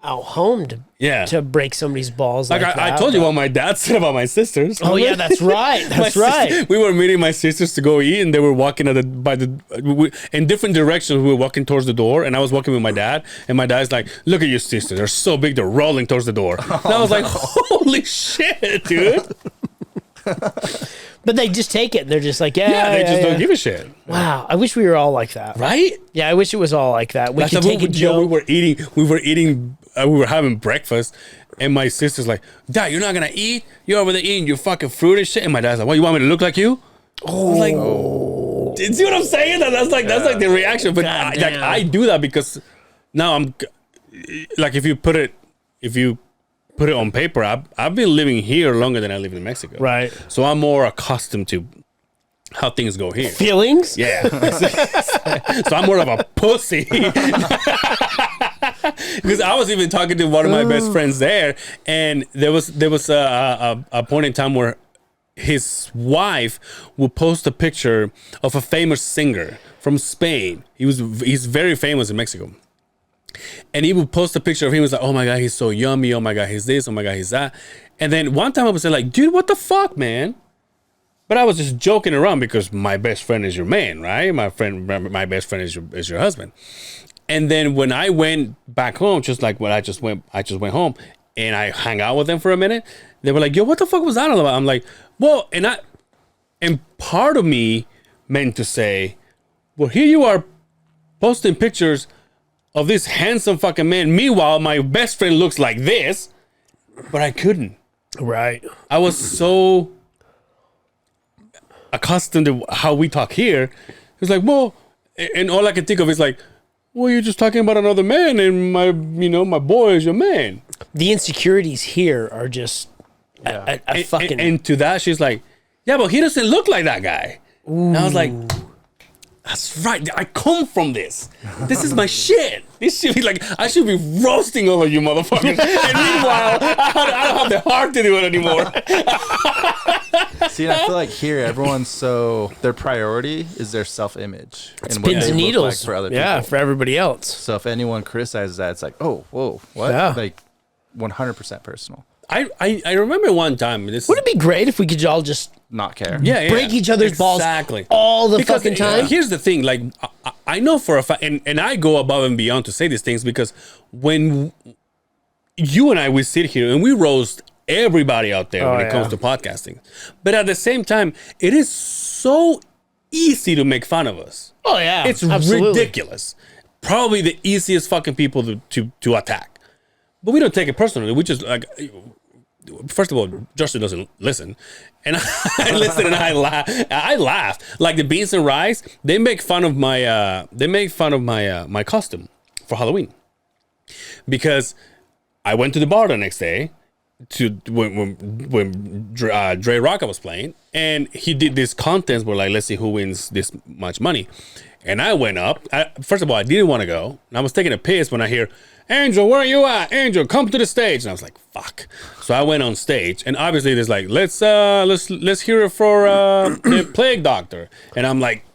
out home to break somebody's balls like that. I told you what my dad said about my sisters. Oh yeah, that's right. That's right. We were meeting my sisters to go eat, and they were walking in different directions. We were walking towards the door, and I was walking with my dad, and my dad's like, "Look at your sisters; they're so big, they're rolling towards the door." And I was like, "Holy shit, dude!" But they just take it. And they're just like, yeah, they just don't give a shit, Wow, I wish we were all like that. right? Yeah, I wish it was all like that. We could take a joke. We were having breakfast, and my sister's like, "Dad, you're not gonna eat? You're over there eating your fucking fruit and shit." And my dad's like, "What, you want me to look like you?" Oh, like, you see what I'm saying? That's like the reaction. But I do that because now I'm like, if you put it on paper, I've been living here longer than I live in Mexico, Right. So I'm more accustomed to how things go here. Feelings? Yeah. So I'm more of a pussy. Because I was even talking to one of my best friends there, and there was a point in time where his wife would post a picture of a famous singer from Spain. He's very famous in Mexico. And he would post a picture of him. He was like, "Oh my God, he's so yummy. Oh my God, he's this. Oh my God, he's that." And then one time I was like, "Dude, what the fuck, man?" But I was just joking around because my best friend is your man, right? My best friend is your husband. And then when I went back home, just like when I just went home and I hung out with them for a minute, they were like, "Yo, what the fuck was that all about?" I'm like, "Well," and part of me meant to say, "Well, here you are posting pictures of this handsome fucking man. Meanwhile, my best friend looks like this, but I couldn't. Right. I was so accustomed to how we talk here. It's like, well, and all I can think of is like, well, you're just talking about another man, and my boy is your man. The insecurities here are just a fucking. And to that, she's like, yeah, but he doesn't look like that guy. And I was like, that's right. I come from this. This is my shit. This should be like, I should be roasting all of you motherfuckers. And meanwhile, I don't have the heart to do it anymore. See, and I feel like here, everyone's their priority is their self-image. It's and what pins they and look needles. like for other people. Yeah, for everybody else. So if anyone criticizes that, it's like, oh, whoa, what? Yeah. Like 100% personal. I remember one time. Wouldn't it be great if we could all just Not care. Yeah, break each other's balls all the fucking time? Here's the thing, like I know for a fact, and I go above and beyond to say these things because when you and we sit here and we roast everybody out there when it comes to podcasting, but at the same time, it is so easy to make fun of us. Oh yeah, It's absolutely. ridiculous. Probably the easiest fucking people to attack, but we don't take it personally. We just like. First of all, Justin doesn't listen, and I listen and I laugh. I laugh like the beans and rice. They make fun of my my costume for Halloween because I went to the bar the next day to when Dre Rocca was playing, and he did this contest where like, let's see who wins this much money, and I went up. First of all, I didn't want to go, and I was taking a piss when I hear, Angel, where are you at? Angel, come to the stage. And I was like, fuck. So I went on stage, and obviously there's like, let's hear it for the Plague Doctor. And I'm like,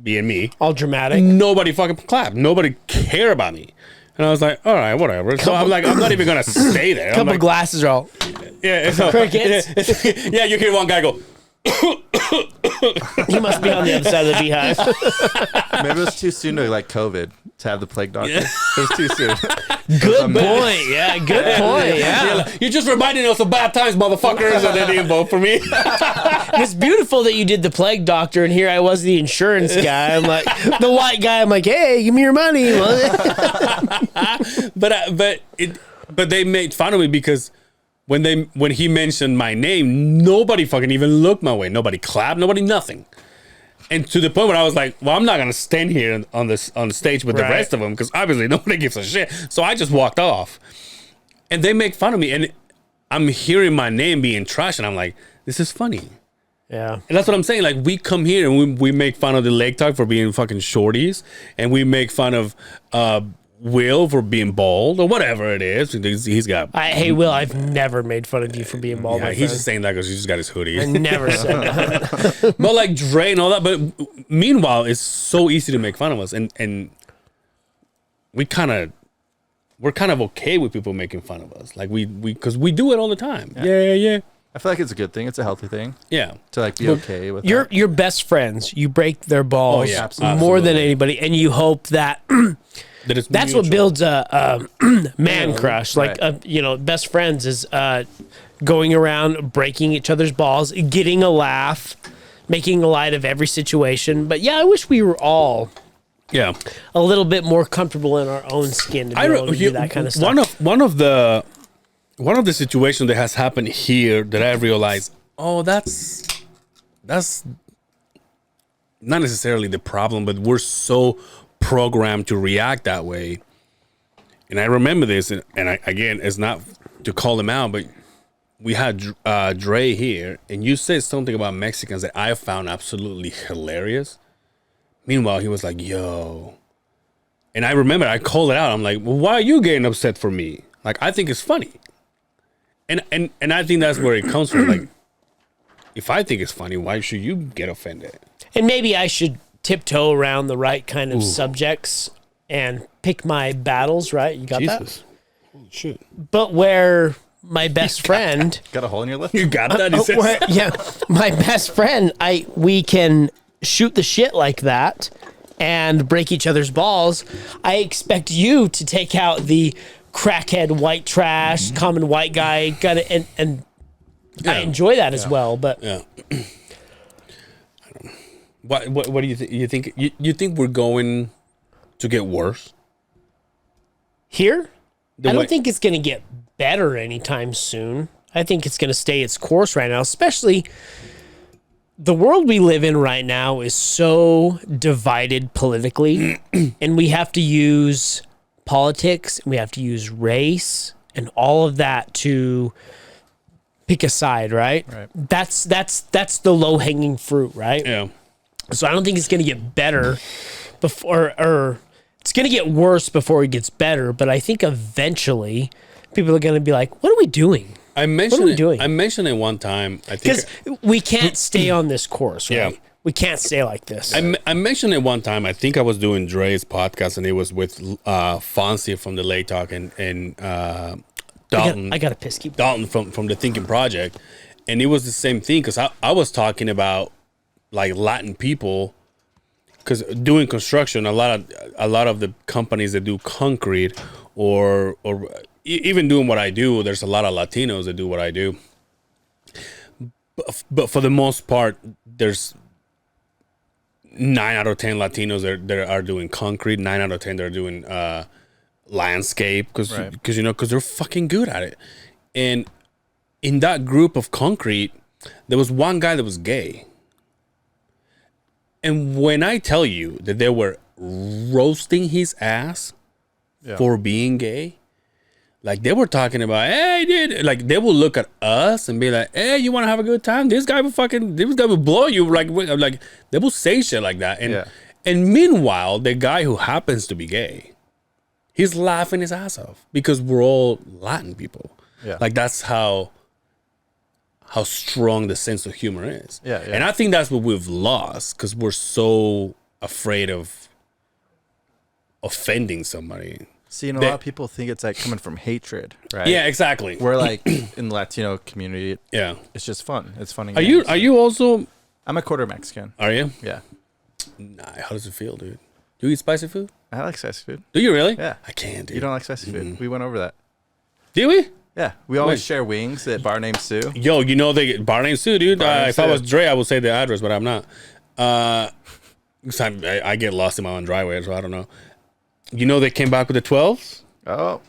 being me, All dramatic. nobody fucking clapped. Nobody cared about me. And I was like, all right, whatever. So I'm like, I'm not even gonna stay there. Couple I'm like, glasses are all. yeah, so, Crickets. yeah, you hear one guy go, He must be on the other side of the beehive. Maybe it was too soon to like COVID to have the plague doctor. It was too soon. Good point. Yeah, good point. Yeah. like, you're just reminding us of bad times, motherfuckers, and they didn't vote for me. It's beautiful that you did the plague doctor, and here I was the insurance guy. I'm like the white guy. I'm like, hey, give me your money. But they made fun of me because when he mentioned my name, nobody fucking even looked my way. Nobody clapped. Nobody nothing. And to the point where I was like, well, I'm not gonna stand here on the stage with the Right. rest of them because obviously nobody gives a shit. So I just walked off, and they make fun of me, and I'm hearing my name being trashed, and I'm like, this is funny. Yeah. And that's what I'm saying. Like, we come here and we make fun of the Lake Talk for being fucking shorties, and we make fun of Will for being bald or whatever it is. He's got. Hey, Will, I've never made fun of you for being bald. Yeah, my he's friend. just saying that because he's just got his hoodie. I never said that. But like Dre and all that. But meanwhile, it's so easy to make fun of us, and we're kind of okay with people making fun of us. Like we because we do it all the time. Yeah. I feel like it's a good thing. It's a healthy thing Yeah. to like be okay with. Your best friends, you break their balls Oh, yeah, more than absolutely. anybody, and you hope that That it's that's what mutual. builds a man crush. Like Right. best friends is going around breaking each other's balls, getting a laugh, making light of every situation. But yeah, I wish we were all Yeah. a little bit more comfortable in our own skin to be able to do that kind of stuff. One of the situations that has happened here that I realized, that's not necessarily the problem, but we're so programmed to react that way. And I remember this, and again, it's not to call him out, but we had Dre here, and you said something about Mexicans that I found absolutely hilarious. Meanwhile, he was like, yo. And I remember I called it out. I'm like, well, why are you getting upset for me? Like, I think it's funny. And I think that's where it comes from. Like, if I think it's funny, why should you get offended? And maybe I should tiptoe around the right kind of subjects and pick my battles, right? You got Jesus. Holy shit. that? But where my best friend, Got a hole in your lip. You got that? He says. my best friend, we can shoot the shit like that and break each other's balls. I expect you to take out the crackhead white trash, common white guy, and I enjoy that as well. But Yeah. What do you think? You think we're going to get worse? Here, I way- don't think it's going to get better anytime soon. I think it's going to stay its course right now, especially the world we live in right now is so divided politically, and we have to use politics, and we have to use race and all of that to pick a side, right? Right. That's the low-hanging fruit, right? Yeah. So I don't think it's going to get better before, or it's going to get worse before it gets better. But I think eventually people are going to be like, what are we doing? I mentioned we it, doing? I mentioned it one time. I think Because we can't stay on this course, right? Yeah. We can't stay like this. I mentioned it one time. I think I was doing Dre's podcast, and it was with Fonzie from the Late Talk and Dalton. I got a piss. Keep Dalton from the Thinking Project, and it was the same thing because I was talking about like Latin people, because doing construction, a lot of the companies that do concrete or even doing what I do, there's a lot of Latinos that do what I do. But for the most part, there's 9 out of 10 Latinos that are doing concrete. 9 out of 10 they're doing landscape because they're fucking good at it. And in that group of concrete, there was one guy that was gay. And when I tell you that they were roasting his ass for being gay, like they were talking about, hey, dude, like they will look at us and be like, hey, you want to have a good time? This guy will blow you. Like they will say shit like that. And meanwhile, the guy who happens to be gay, he's laughing his ass off because we're all Latin people. Yeah. Like that's how strong the sense of humor is. Yeah. And I think that's what we've lost because we're so afraid of offending somebody. See, and a lot of people think it's like coming from hatred, right? Yeah, exactly. We're like in the Latino community, Yeah. it's just fun. It's funny. Are you also? I'm a quarter Mexican. Are you? Yeah. Nah. How does it feel, dude? Do you eat spicy food? I like spicy food. Do you really? Yeah. I can't, dude. You don't like spicy food? We went over that. Do we? Yeah. We always Wait. share wings at Bar Named Sue. Yo, you know they bar name Sue, dude. Bar named If I was Sue. Dre, I would say the address, but I'm not. 'Cause I get lost in my own driveway, so I don't know. You know they came back with the 12s? Oh.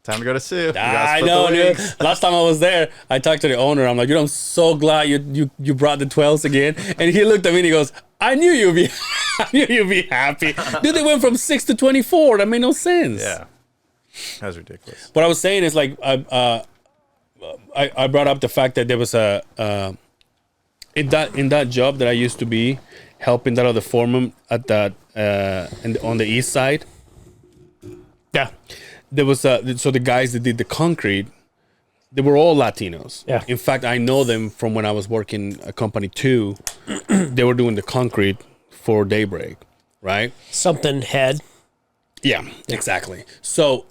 Time to go to Sue. We gotta I split know, the dude. wings. Last time I was there, I talked to the owner. I'm like, dude, I'm so glad you brought the 12s again. And he looked at me and he goes, I knew you'd be happy. Dude, they went from 6 to 24. That made no sense. Yeah. That was ridiculous. What I was saying is like I brought up the fact that there was a in that job that I used to be helping that other foreman at that on the east side. Yeah. There was so the guys that did the concrete, they were all Latinos. Yeah. In fact, I know them from when I was working at Company 2. They were doing the concrete for Daybreak, right? Something head. Yeah, exactly. So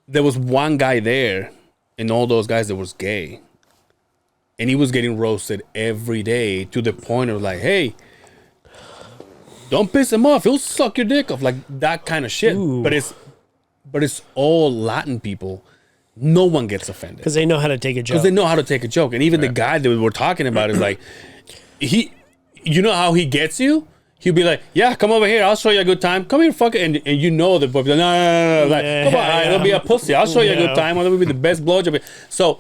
there was one guy there, and all those guys that was gay, and he was getting roasted every day to the point of like, hey, don't piss him off. He'll suck your dick off, like that kind of shit. Ooh. But it's all Latin people. No one gets offended Because they know how to take a joke. because they know how to take a joke. And even the guy that we were talking about is like, you know how he gets you? He'll be like, yeah, come over here. I'll show you a good time. Come here, fuck it. And you know the boy, no. Like, come on, it'll be a pussy. I'll show you a good time. It'll be the best blowjob. So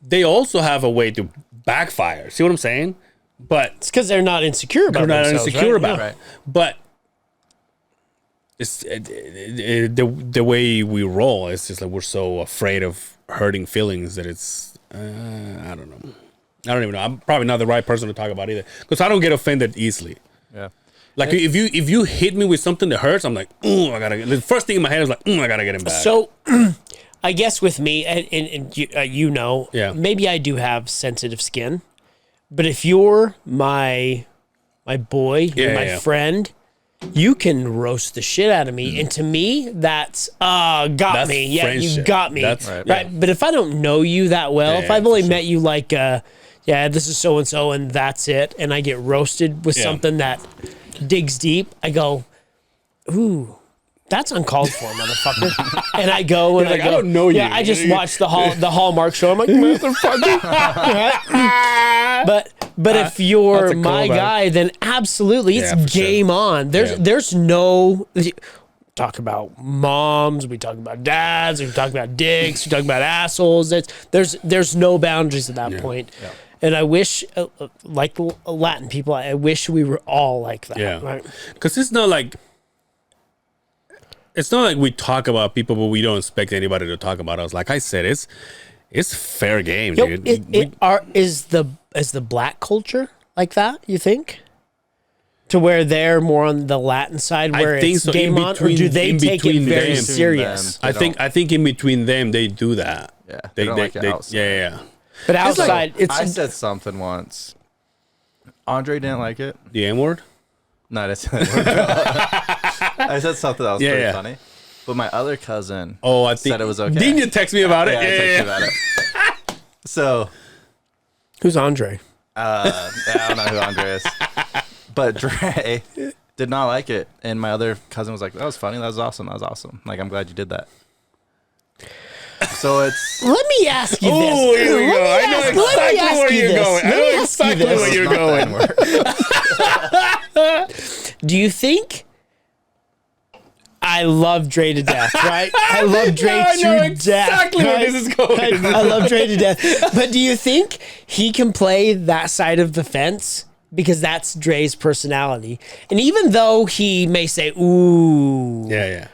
they also have a way to backfire. See what I'm saying? But It's because they're not insecure about they're not themselves, insecure right? about Yeah. it. But it's the way we roll. It's just like we're so afraid of hurting feelings that it's I don't know. I don't even know. I'm probably not the right person to talk about either because I don't get offended easily. Yeah. Like if you hit me with something that hurts, I'm like, I gotta. The first thing in my head is like, I gotta get him back. So, I guess with me, and you know, Yeah. maybe I do have sensitive skin, but if you're my boy, you're my Yeah. friend, you can roast the shit out of me, and to me, that's That's me. Yeah, you friendship. got me. That's- right. yeah. But if I don't know you that well, if Yeah, I've only for met you like, yeah, this is so and so, and that's it, and I get roasted with Yeah. something that digs deep, I go, ooh, that's uncalled for, motherfucker. And I go and You're like, I go, I don't know yeah, you. I just watched the Hallmark show. I'm like, motherfucker. Right? But if you're that's a my callback. guy, then absolutely, it's Yeah, for sure. game on. Yeah. There's no. talk about moms, we talk about dads, we talk about dicks, we talk about assholes. There's no boundaries at that point. Yeah. And I wish, like Latin people, I wish we were all like that. Yeah. Right? Because it's not like we talk about people, but we don't expect anybody to talk about us. Like I said, it's fair game, Yo, dude. is the black culture like that, you think? To where they're more on the Latin side, where I think it's so. game on, or do they take it very them. serious? They I think in between them they do that. Yeah, they don't like it outside. Yeah. But outside, I said something once. Andre didn't like it. The N word. No, I said I said something that was pretty funny. But my other cousin I think said it was okay. Didn't you text me about it? Yeah, I texted you about it. So, who's Andre? I don't know who Andre is. But Dre did not like it. And my other cousin was like, that was funny. That was awesome. That was awesome. Like, I'm glad you did that. So it's... Let me ask you this. Oh, here we go. I know exactly where you're going. I know exactly where you're going. Do you think... I love Dre to death, right? I love Dre I know to exactly death. where this is going. I love Dre to death. But do you think he can play that side of the fence? Because that's Dre's personality. And even though he may say, ooh. Yeah.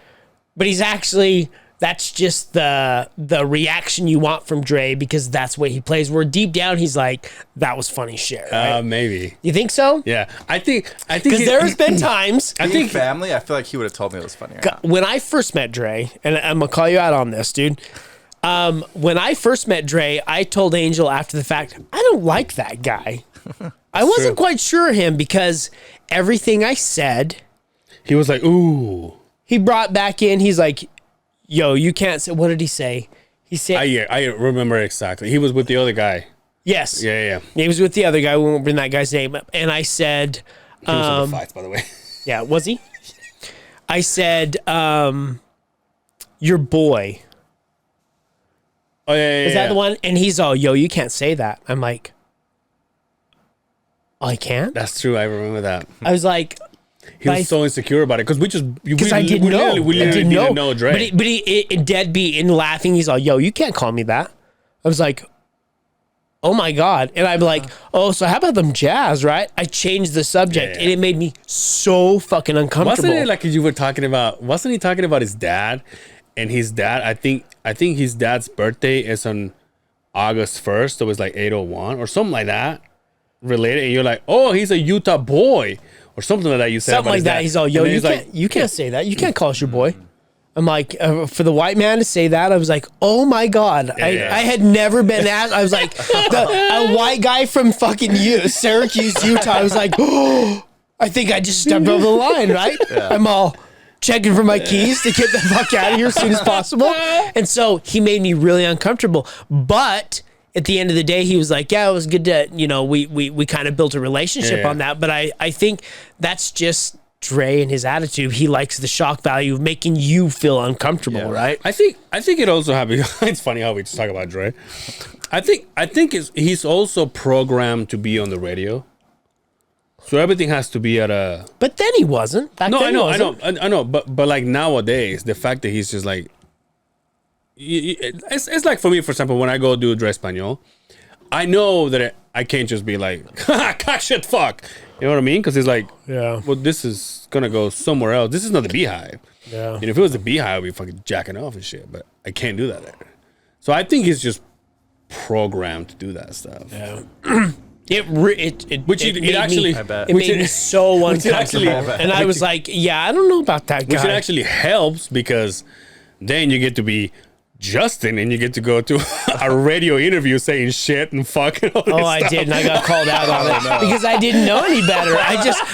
But he's actually, that's just the reaction you want from Dre because that's the way he plays. Where deep down he's like, that was funny shit. Right? Maybe. You think so? Yeah. I think Because there's been times. I think family, I feel like he would have told me it was funny. When I first met Dre, and I'm going to call you out on this, dude. When I first met Dre, I told Angel after the fact, I don't like that guy. I wasn't quite sure of him because everything I said, he was like, ooh. he brought back in. He's like, yo, you can't say, what did he say? He said, I remember exactly. He was with the other guy. yes. Yeah. He was with the other guy. We won't bring that guy's name up. And I said, He was in the fights, by the way. yeah, was he? I said, your boy. Oh, yeah. Is that the one? And he's all, yo, you can't say that. I'm like, oh, I can't? That's true. I remember that. I was like, He was so insecure about it because I didn't know. We literally didn't know Dre. But he deadbeat and laughing. He's all, yo, you can't call me that. I was like, oh my God. And I'm like, oh, so how about them jazz, right? I changed the subject and it made me so fucking uncomfortable. Wasn't it like you were talking about, wasn't he talking about his dad? And his dad, I think his dad's birthday is on August 1st. So it's like 801 or something like that related. And you're like, oh, he's a Utah boy or something like that. You said something like that. He's all, yo, you can't say that. You can't call us your boy. I'm like, for the white man to say that, I was like, oh my God. I had never been asked. I was like, a white guy from fucking Syracuse, Utah. I was like, oh, I think I just stepped over the line, right? Yeah. I'm all checking for my keys to get the fuck out of here as soon as possible. And so he made me really uncomfortable. But at the end of the day, he was like, yeah, it was good to, we kind of built a relationship on that. But I think that's just Dre and his attitude. He likes the shock value of making you feel uncomfortable, right? I think it also happens. It's funny how we just talk about Dre. I think he's also programmed to be on the radio. So everything has to be at a. But then he wasn't. I know. But like nowadays, the fact that he's just like, it's like for me, for example, when I go do Dre Espanol, I know that I can't just be like, cock shit, fuck. You know what I mean? Because he's like, yeah, well, this is gonna go somewhere else. This is not the Beehive. Yeah. And if it was the Beehive, I'd be fucking jacking off and shit. But I can't do that there. So I think he's just programmed to do that stuff. Yeah. It made me so uncomfortable. And I was like, yeah, I don't know about that guy. Which it actually helps because then you get to be Justin and you get to go to a radio interview saying shit and fucking all this I stuff. did, and I got called out on it because I didn't know any better.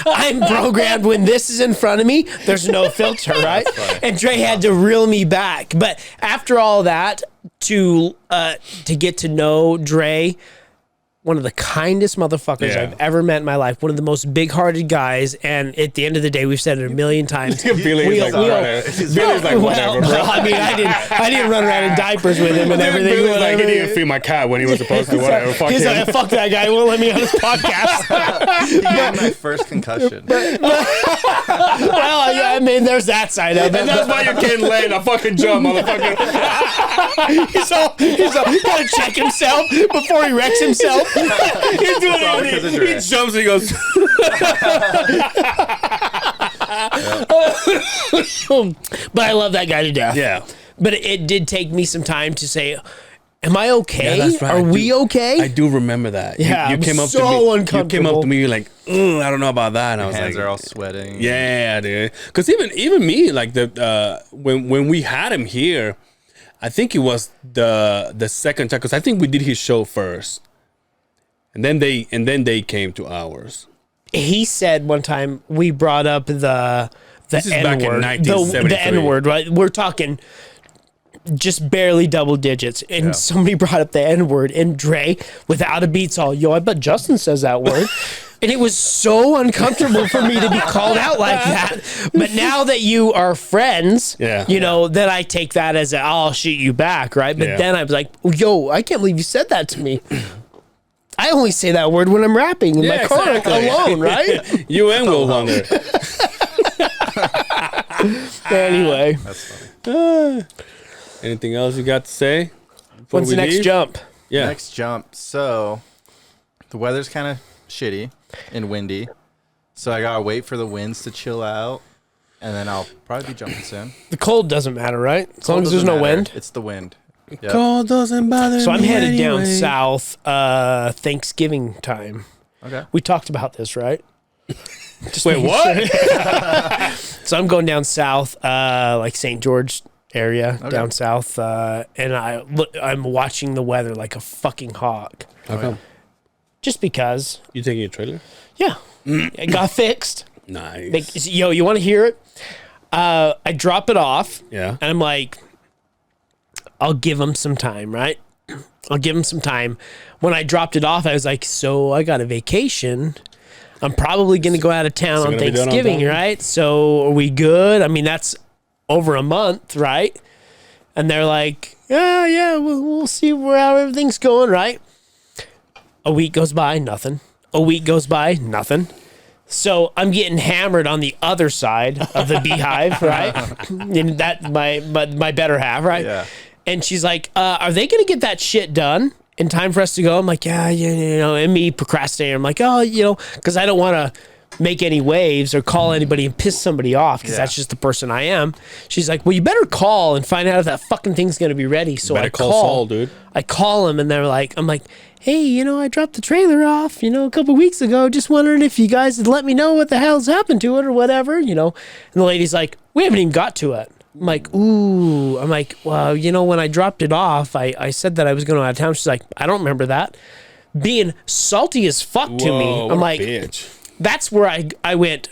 I'm programmed when this is in front of me, there's no filter, right? And Dre had to reel me back. But after all that, to get to know Dre, one of the kindest motherfuckers Yeah. I've ever met in my life. One of the most big-hearted guys. And at the end of the day, we've said it a million times. Billy's like, whatever. Billy's like, whatever, bro. I mean, I didn't run around in diapers with him and everything. Billy's like, whatever. he didn't feed my cat when he was supposed to. Whatever. Fuck He's him. like, fuck that guy. He won't let me on his podcast. He got my first concussion. Well, yeah, I mean, there's that side of it. And that's why you're getting laid. I fucking jump, motherfucker. He's gotta check himself before he wrecks himself. He's doing Probably it. 'cause of He Dre. jumps and he goes. But I love that guy to death. Yeah. But it did take me some time to say, am I okay? Yeah, that's right. Are I we do- okay? I do remember that. Yeah, you I'm came up so to me. You came uncomfortable. up to me you're like, I don't know about that. And I was Hands like, are all sweating. yeah, dude. Because even me, like when we had him here, I think it was the second time because I think we did his show first, and then they came to ours. He said one time we brought up the This is back in N-word. 1973. The N-word, right? We're talking just barely double digits. And somebody brought up the N-word, and Dre, without a beats all, yo, I bet Justin says that word. And it was so uncomfortable for me to be called out like that. But now that you are friends, Yeah. you know, then I take that as I'll shoot you back, right? But Yeah. then I was like, yo, I can't believe you said that to me. I only say that word when I'm rapping in my car exactly. alone, right? You and Will Wonder. Anyway, That's funny. Anything else you got to say? before what's we the next leave? jump? Yeah. Next jump. So the weather's kind of shitty and windy. So I gotta wait for the winds to chill out, and then I'll probably be jumping soon. The cold doesn't matter, right? As long Cold as there's doesn't no matter. wind. It's the wind. Yep. Cold doesn't bother So I'm me headed down anyway. south Thanksgiving time. Okay. We talked about this, right? Just Wait, making what? sure. So I'm going down south, like St. George area, Okay. down south, and I'm watching the weather like a fucking hawk. How come? Just because, You taking a trailer? yeah, it got fixed. Nice. Yo, you want to hear it? I drop it off, Yeah. and I'm like, I'll give him some time, right? I'll give him some time. When I dropped it off, I was like, so I got a vacation. I'm probably going to go out of town on gonna be done on Thanksgiving, time? right? So are we good? I mean, that's over a month, right? And they're like, yeah, we'll see how everything's going, right? A week goes by, nothing. A week goes by, nothing. So I'm getting hammered on the other side of the Beehive, right? And that my better half, right? Yeah. And she's like, are they going to get that shit done in time for us to go? I'm like, yeah, you know, and me procrastinating. I'm like, oh, you know, because I don't want to make any waves or call anybody and piss somebody off because that's just the person I am. She's like, well, you better call and find out if that fucking thing's going to be ready. So Better I call call Saul, dude. I call him and they're like, I'm like, hey, you know, I dropped the trailer off, you know, a couple weeks ago. Just wondering if you guys would let me know what the hell's happened to it or whatever, you know. And the lady's like, we haven't even got to it. I'm like, ooh. I'm like, well, you know, when I dropped it off, I said that I was going out of town. She's like, I don't remember that. Being salty as fuck to me. Whoa, I'm what a like, bitch. that's where I went,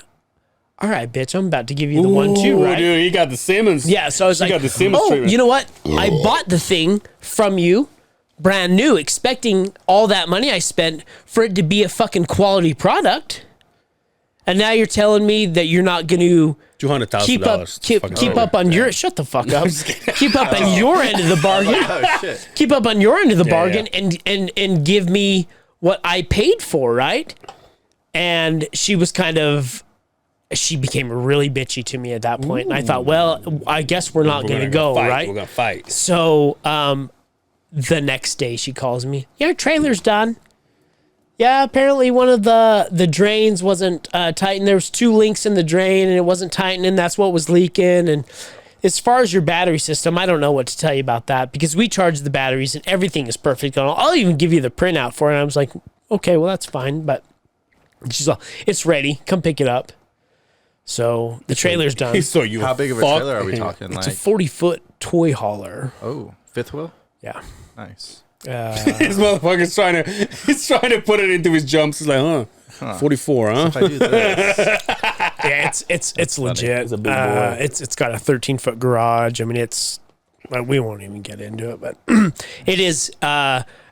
all right, bitch, I'm about to give you the 1-2, Ooh, right? Dude, he got the Simmons. Yeah, so I was She like, got the Simmons oh, treatment. you know what? I bought the thing from you, brand new, expecting all that money I spent for it to be a fucking quality product. And now you're telling me that you're not going to $200,000. keep up on your shut the fuck up. Keep up on your end of the bargain. Oh shit. Keep up on your end of the bargain yeah. and give me what I paid for, right? And she became really bitchy to me at that point. And I thought, well, I guess we're not going to go, fight. right? We're going to fight. So the next day she calls me, your trailer's done. Yeah, apparently one of the drains wasn't tightened. There was 2 links in the drain and it wasn't tightening. That's what was leaking. And as far as your battery system, I don't know what to tell you about that because we charge the batteries and everything is perfect. I'll even give you the printout for it. And I was like, okay, well, that's fine. But she's like, it's ready. Come pick it up. So the trailer's done. So you How big of a fuck trailer are we him. talking? It's a Like, 40-foot toy hauler. oh, fifth wheel. Yeah. Nice. This motherfucker's trying to put it into his jumps. He's like, 44, huh? If I do this, Yeah, it's legit. It's a big boy. It's got a 13-foot garage. I mean, it's But we won't even get into it. But it is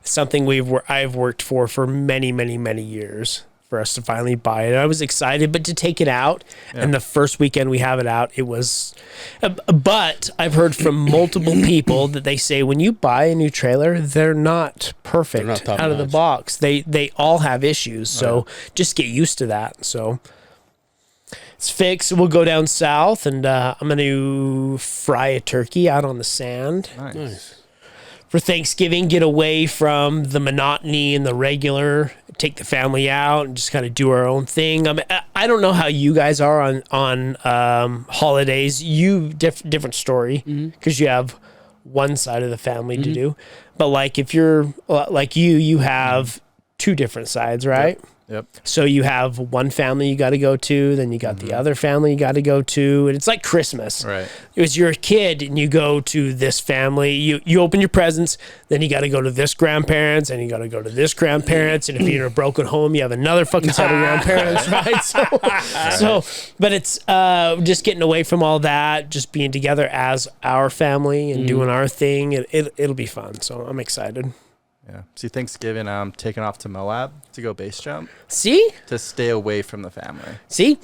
something I've worked for many, many, many years for us to finally buy it. I was excited, but to take it out, and the first weekend we have it out, it was. But I've heard from multiple people that they say when you buy a new trailer, they're not perfect out of the box. They all have issues, so just get used to that. So it's fixed. We'll go down south, and I'm going to fry a turkey out on the sand. Nice. For Thanksgiving, get away from the monotony and the regular, take the family out and just kind of do our own thing. I don't know how you guys are on holidays. Different story because you have one side of the family to do. But like if you're like you have two different sides, right? Yep. So you have one family you got to go to, then you got the other family you got to go to, and it's like Christmas. Right. It was you're a kid and you go to this family, you open your presents, then you got to go to this grandparents, and you got to go to this grandparents, and if you're in a broken home, you have another fucking set of grandparents, right? So, but it's just getting away from all that, just being together as our family and doing our thing. It'll be fun. So I'm excited. Yeah. See, Thanksgiving, I'm taking off to Moab to go base jump. See? To stay away from the family. See?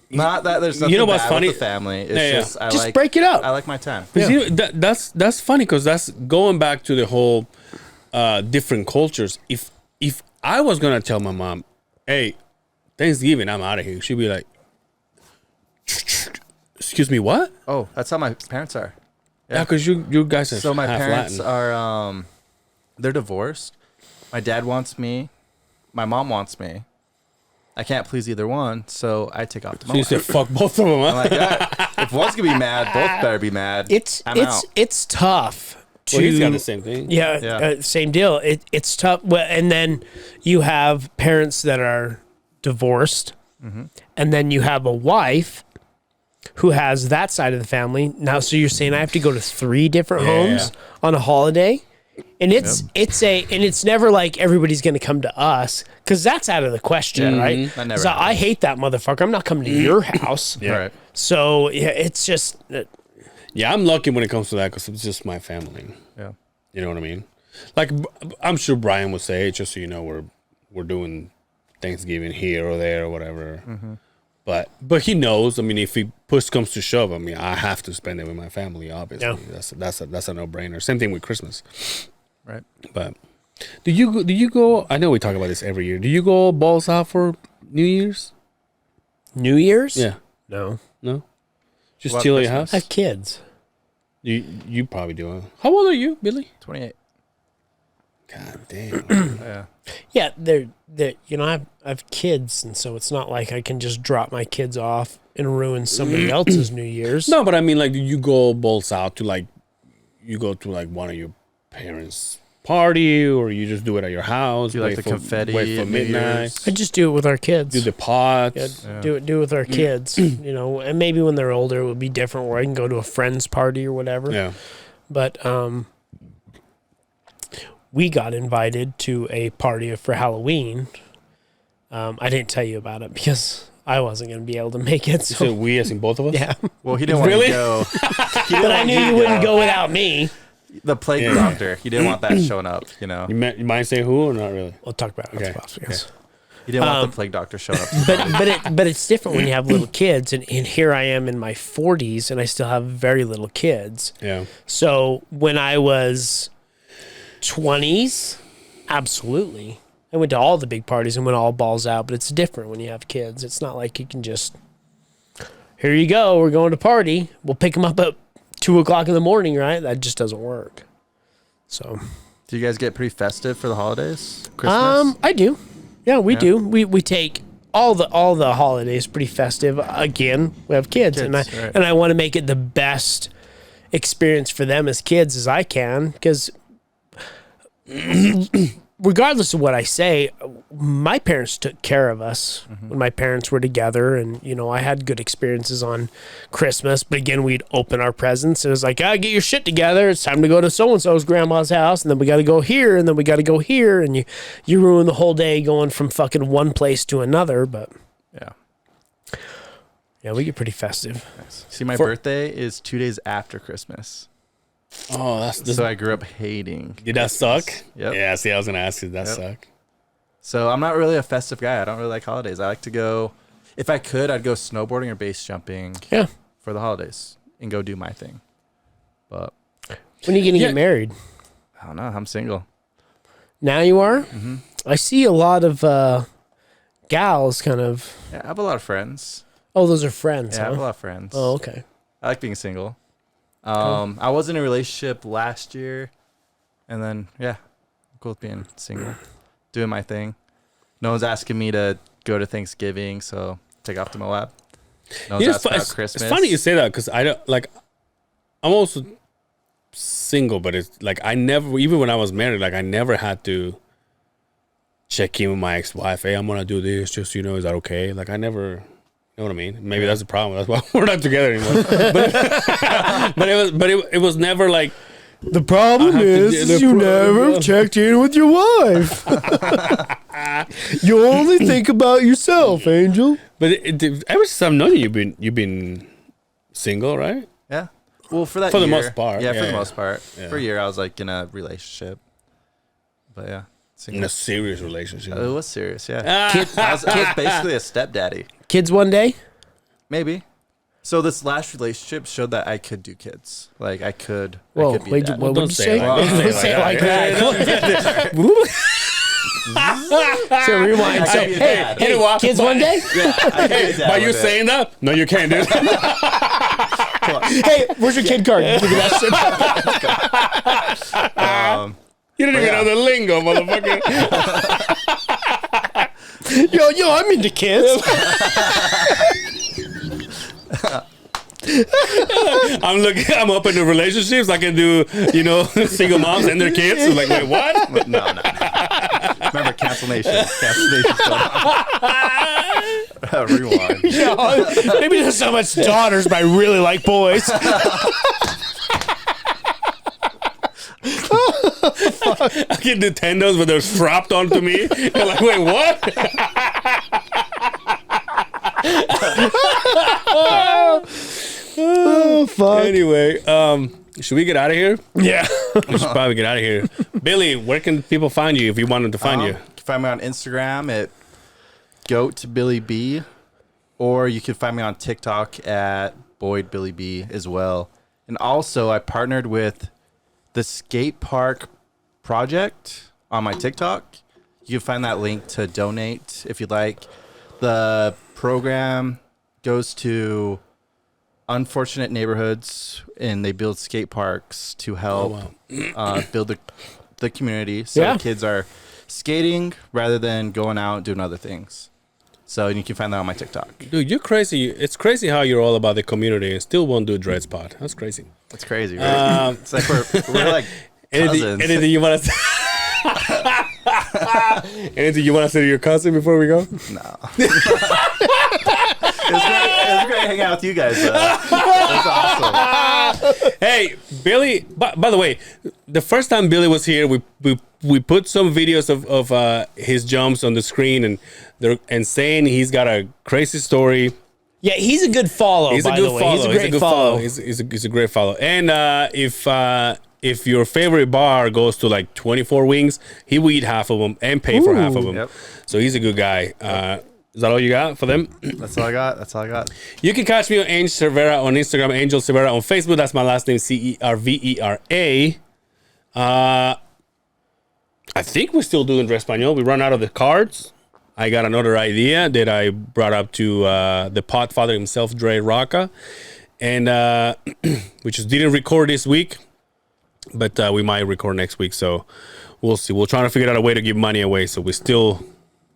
Not that there's nothing what's bad funny? with the family. It's just Just break it up. I like my time. That's funny because that's going back to the whole different cultures. If I was gonna tell my mom, "Hey, Thanksgiving, I'm out of here," she'd be like, "Excuse me, what?" Oh, that's how my parents are. Yeah, because you guys are So my half parents Latin. are they're divorced. My dad wants me. My mom wants me. I can't please either one, so I take off to So you Moab. said fuck both of them, huh? I'm like, yeah, if one's gonna be mad, both better be mad. I'm out. It's tough. Well, he's got the same thing. Yeah. Same deal. It's tough. Well, and then you have parents that are divorced, and then you have a wife who has that side of the family. Now, so you're saying I have to go to 3 different homes on a holiday? And it's never like everybody's going to come to us because that's out of the question, right? That never So I hate that motherfucker. I'm not coming to your house. Right. So yeah, it's just Yeah, I'm lucky when it comes to that because it's just my family. Yeah. You know what I mean? Like, I'm sure Brian would say, "Hey, just so you know, we're doing Thanksgiving here or there or whatever." But he knows. I mean, if push comes to shove, I mean, I have to spend it with my family. Obviously, that's a no brainer. Same thing with Christmas. Right. But do you go? I know we talk about this every year. Do you go balls out for New Year's? New Year's? Yeah. No. Just What chill at your Christmas? house. I have kids. You probably do. Huh? How old are you, Billy? 28. God damn. Yeah. Yeah, I have kids, and so it's not like I can just drop my kids off and ruin somebody else's New Year's. No, but I mean, like, do you go balls out to you go to one of your parents' party, or you just do it at your house? Do you like wait the for- confetti Wait for at New midnight. Year's? I just do it with our kids. Do the pots. Yeah, do it with our kids, and maybe when they're older, it would be different where I can go to a friend's party or whatever. Yeah. But we got invited to a party for Halloween. I didn't tell you about it because I wasn't going to be able to make it. You So said we, as in both of us. yeah, Well, he didn't want Really? to go. but I knew you wouldn't go without me. The plague doctor. He didn't want that showing up, you know. You mind saying who or not really? We'll talk about it. Okay. After podcast. He didn't want the plague doctor showing up. But it's different when you have little kids, and here I am in my 40s, and I still have very little kids. Yeah. So when I was 20s, absolutely. I went to all the big parties and went all balls out, but it's different when you have kids. It's not like you can just, here you go, we're going to party. We'll pick them up at 2 o'clock in the morning, right? That just doesn't work. So, Do you guys get pretty festive for the holidays? Christmas? I do. Yeah, we do. We take all the holidays pretty festive. Again, we have kids, and Kids, right. I want to make it the best experience for them as kids as I can, because regardless of what I say, my parents took care of us when my parents were together, and I had good experiences on Christmas. But again, we'd open our presents, and it was like, get your shit together. It's time to go to so and so's grandma's house, and then we got to go here, and then we got to go here, and you ruin the whole day going from fucking one place to another. But Yeah. we, Yeah, we get pretty festive. See, my birthday is 2 days after Christmas. Oh, that's So I grew up hating. did that suck? Yep. Yeah. See, I was gonna ask you, did that Yep. suck? So I'm not really a festive guy. I don't really like holidays. I like to go, if I could, I'd go snowboarding or base jumping Yeah. for the holidays and go do my thing. But When are you gonna Yeah. get married? I don't know. I'm single. Now you are. Mm-hmm. I see a lot of gals kind of. Yeah, I have a lot of friends. Oh, those are friends. Yeah, I huh? have a lot of friends. Oh, okay. I like being single. I was in a relationship last year, and then I'm cool with being single, doing my thing. No one's asking me to go to Thanksgiving, so take off to Moab. No one's asking about Christmas. It's funny you say that because I don't like. I'm also single, but it's like I never, even when I was married, like I never had to check in with my ex-wife. Hey, I'm gonna do this. Just so you know, is that okay? Like I never. You know what I mean? Maybe that's the problem. That's why we're not together anymore. but it was never like The problem I have to is do the you pro- never checked in with your wife. You only think about yourself, Angel. But ever since I've known you, you've been single, right? Yeah. Well, for that For the year- most part, Yeah, for yeah. the most part. Yeah. For a year, I was like in a relationship. But yeah, In single. a serious relationship. It was serious. Yeah. I was basically a stepdaddy. Kids one day? Maybe. So this last relationship showed that I could do kids. Like I could. I Whoa, could be a wait, dad. what Don't would you say say? it like that. Don't say it like that. So rewind. I So, could be a hey, dad. hey, You know what? kids one day? Yeah, I could be a dad By one you day. saying that? No, you can't do that. Hey, where's your kid card? Look at that You don't even yeah. know the lingo, motherfucker. shit. Yo, I'm into kids. I'm open to relationships. I can do, single moms and their kids. So like, wait, what? No. Remember, cancellation. Rewind. Yo, maybe there's so much daughters, but I really like boys. I can do tendos, but they're strapped onto me. You're like, wait, what? Oh, fuck. Anyway, should we get out of here? Yeah. We should probably get out of here. Billy, where can people find you if you want them to find you? You can find me on Instagram at GoatBillyB, or you can find me on TikTok at BoydBillyB as well. And also, I partnered with the skate park project on my TikTok. You can find that link to donate if you'd like. The program goes to unfortunate neighborhoods, and they build skate parks to help build the community. So Yeah. kids are skating rather than going out doing other things. So you can find that on my TikTok. Dude, you're crazy. It's crazy how you're all about the community and still won't do a dread spot. That's crazy. That's crazy, right? It's like we're like cousins. Anything you want to say? Anything you want to say to your cousin before we go? No. It was great hanging out with you guys, though. It was awesome. Hey, Billy. By the way, the first time Billy was here, we put some videos of his jumps on the screen, and saying he's got a crazy story. Yeah, he's a good follow, He's a by good the way. follow. He's a great follow. He's a great follow. And if your favorite bar goes to like 24 wings, he will eat half of them and pay for half of them. Yep. So he's a good guy. Is that all you got for them? That's all I got. You can catch me on Angel Cervera on Instagram, Angel Cervera on Facebook. That's my last name, Cervera. I think we're still doing Dress Español. We run out of the cards. I got another idea that I brought up to the podfather himself, Dre Rocca, and we just didn't record this week, but we might record next week. So we'll see. We're trying to figure out a way to give money away. So we're still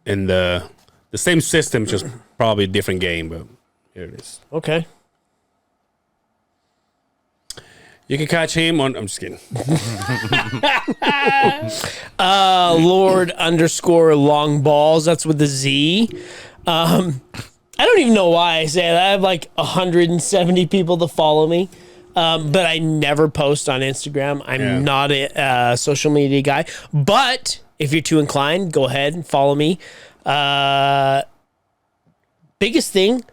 in the same system, just probably a different game. But here it is. Okay. You can catch him on. I'm just kidding. Lord _ long balls. That's with the Z. I don't even know why I say that. I have like 170 people to follow me. But I never post on Instagram. I'm not a social media guy. But if you're too inclined, go ahead and follow me. Biggest thing,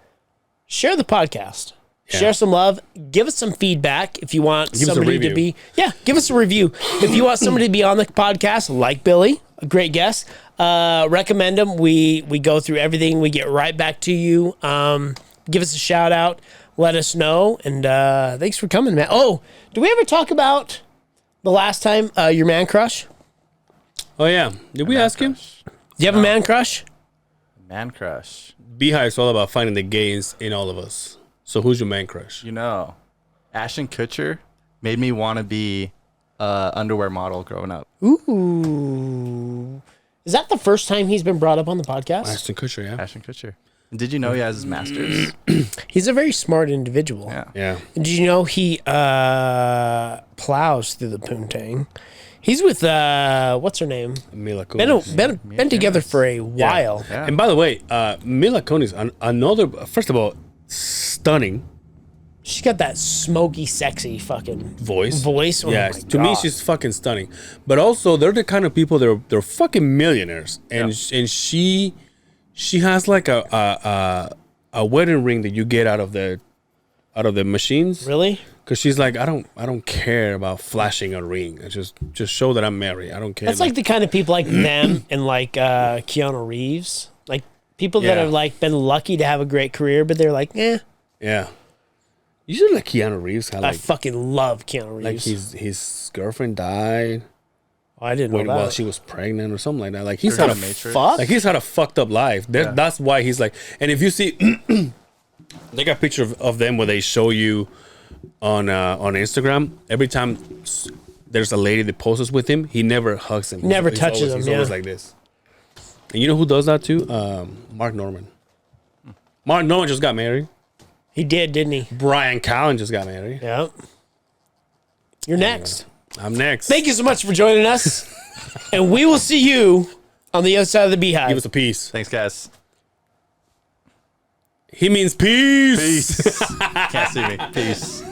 share the podcast. Yeah. Share some love. Give us some feedback if you want Give us a somebody to review. be. Yeah, give us a review. If you want somebody to be on the podcast, like Billy, a great guest, recommend them. We go through everything. We get right back to you. Give us a shout out. Let us know. And thanks for coming, man. Oh, do we ever talk about the last time your man crush? Oh yeah. Did we ask him? Do you have a man crush? Man crush. Beehive's all about finding the gays in all of us. So who's your man crush? You know, Ashton Kutcher made me want to be a underwear model growing up. Ooh. Is that the first time he's been brought up on the podcast? Ashton Kutcher, yeah. Ashton Kutcher. And did you know he has his master's? He's a very smart individual. Yeah. Yeah. Did you know he plows through the poontang? He's with what's her name? Mila Kunis. Been together for a while. Yeah. And by the way, Mila Kunis, another, first of all, stunning She's got that smoky, sexy fucking voice. Oh Yeah, my to me, God. she's fucking stunning. But also, they're the kind of people they're fucking millionaires, and she has like a wedding ring that you get out of the machines. Really? Because she's like, I don't care about flashing a ring. I just show that I'm married. I don't care. That's like the kind of people like them and like Keanu Reeves, like people that Yeah. have like been lucky to have a great career, but they're like, eh. yeah. You should like Keanu Reeves. How I like fucking love Keanu like Reeves. his girlfriend died Oh, I didn't know that. while she was pregnant or something like that. Like he's They're had a in the Matrix. Fuck. like he's had a fucked up life. That's why he's like. And if you see, they got a picture of them where they show you on Instagram. Every time there's a lady that poses with him, he never hugs him. Never touches him, He's always yeah. like this. And you know who does that too? Mark Norman. Mark Norman just got married. He did, didn't he? Brian Callen just got married. Yeah. You're next. I'm next. Thank you so much for joining us. And we will see you on the other side of the Beehive. Give us a peace. Thanks, guys. He means peace. Peace. Can't see me. Peace.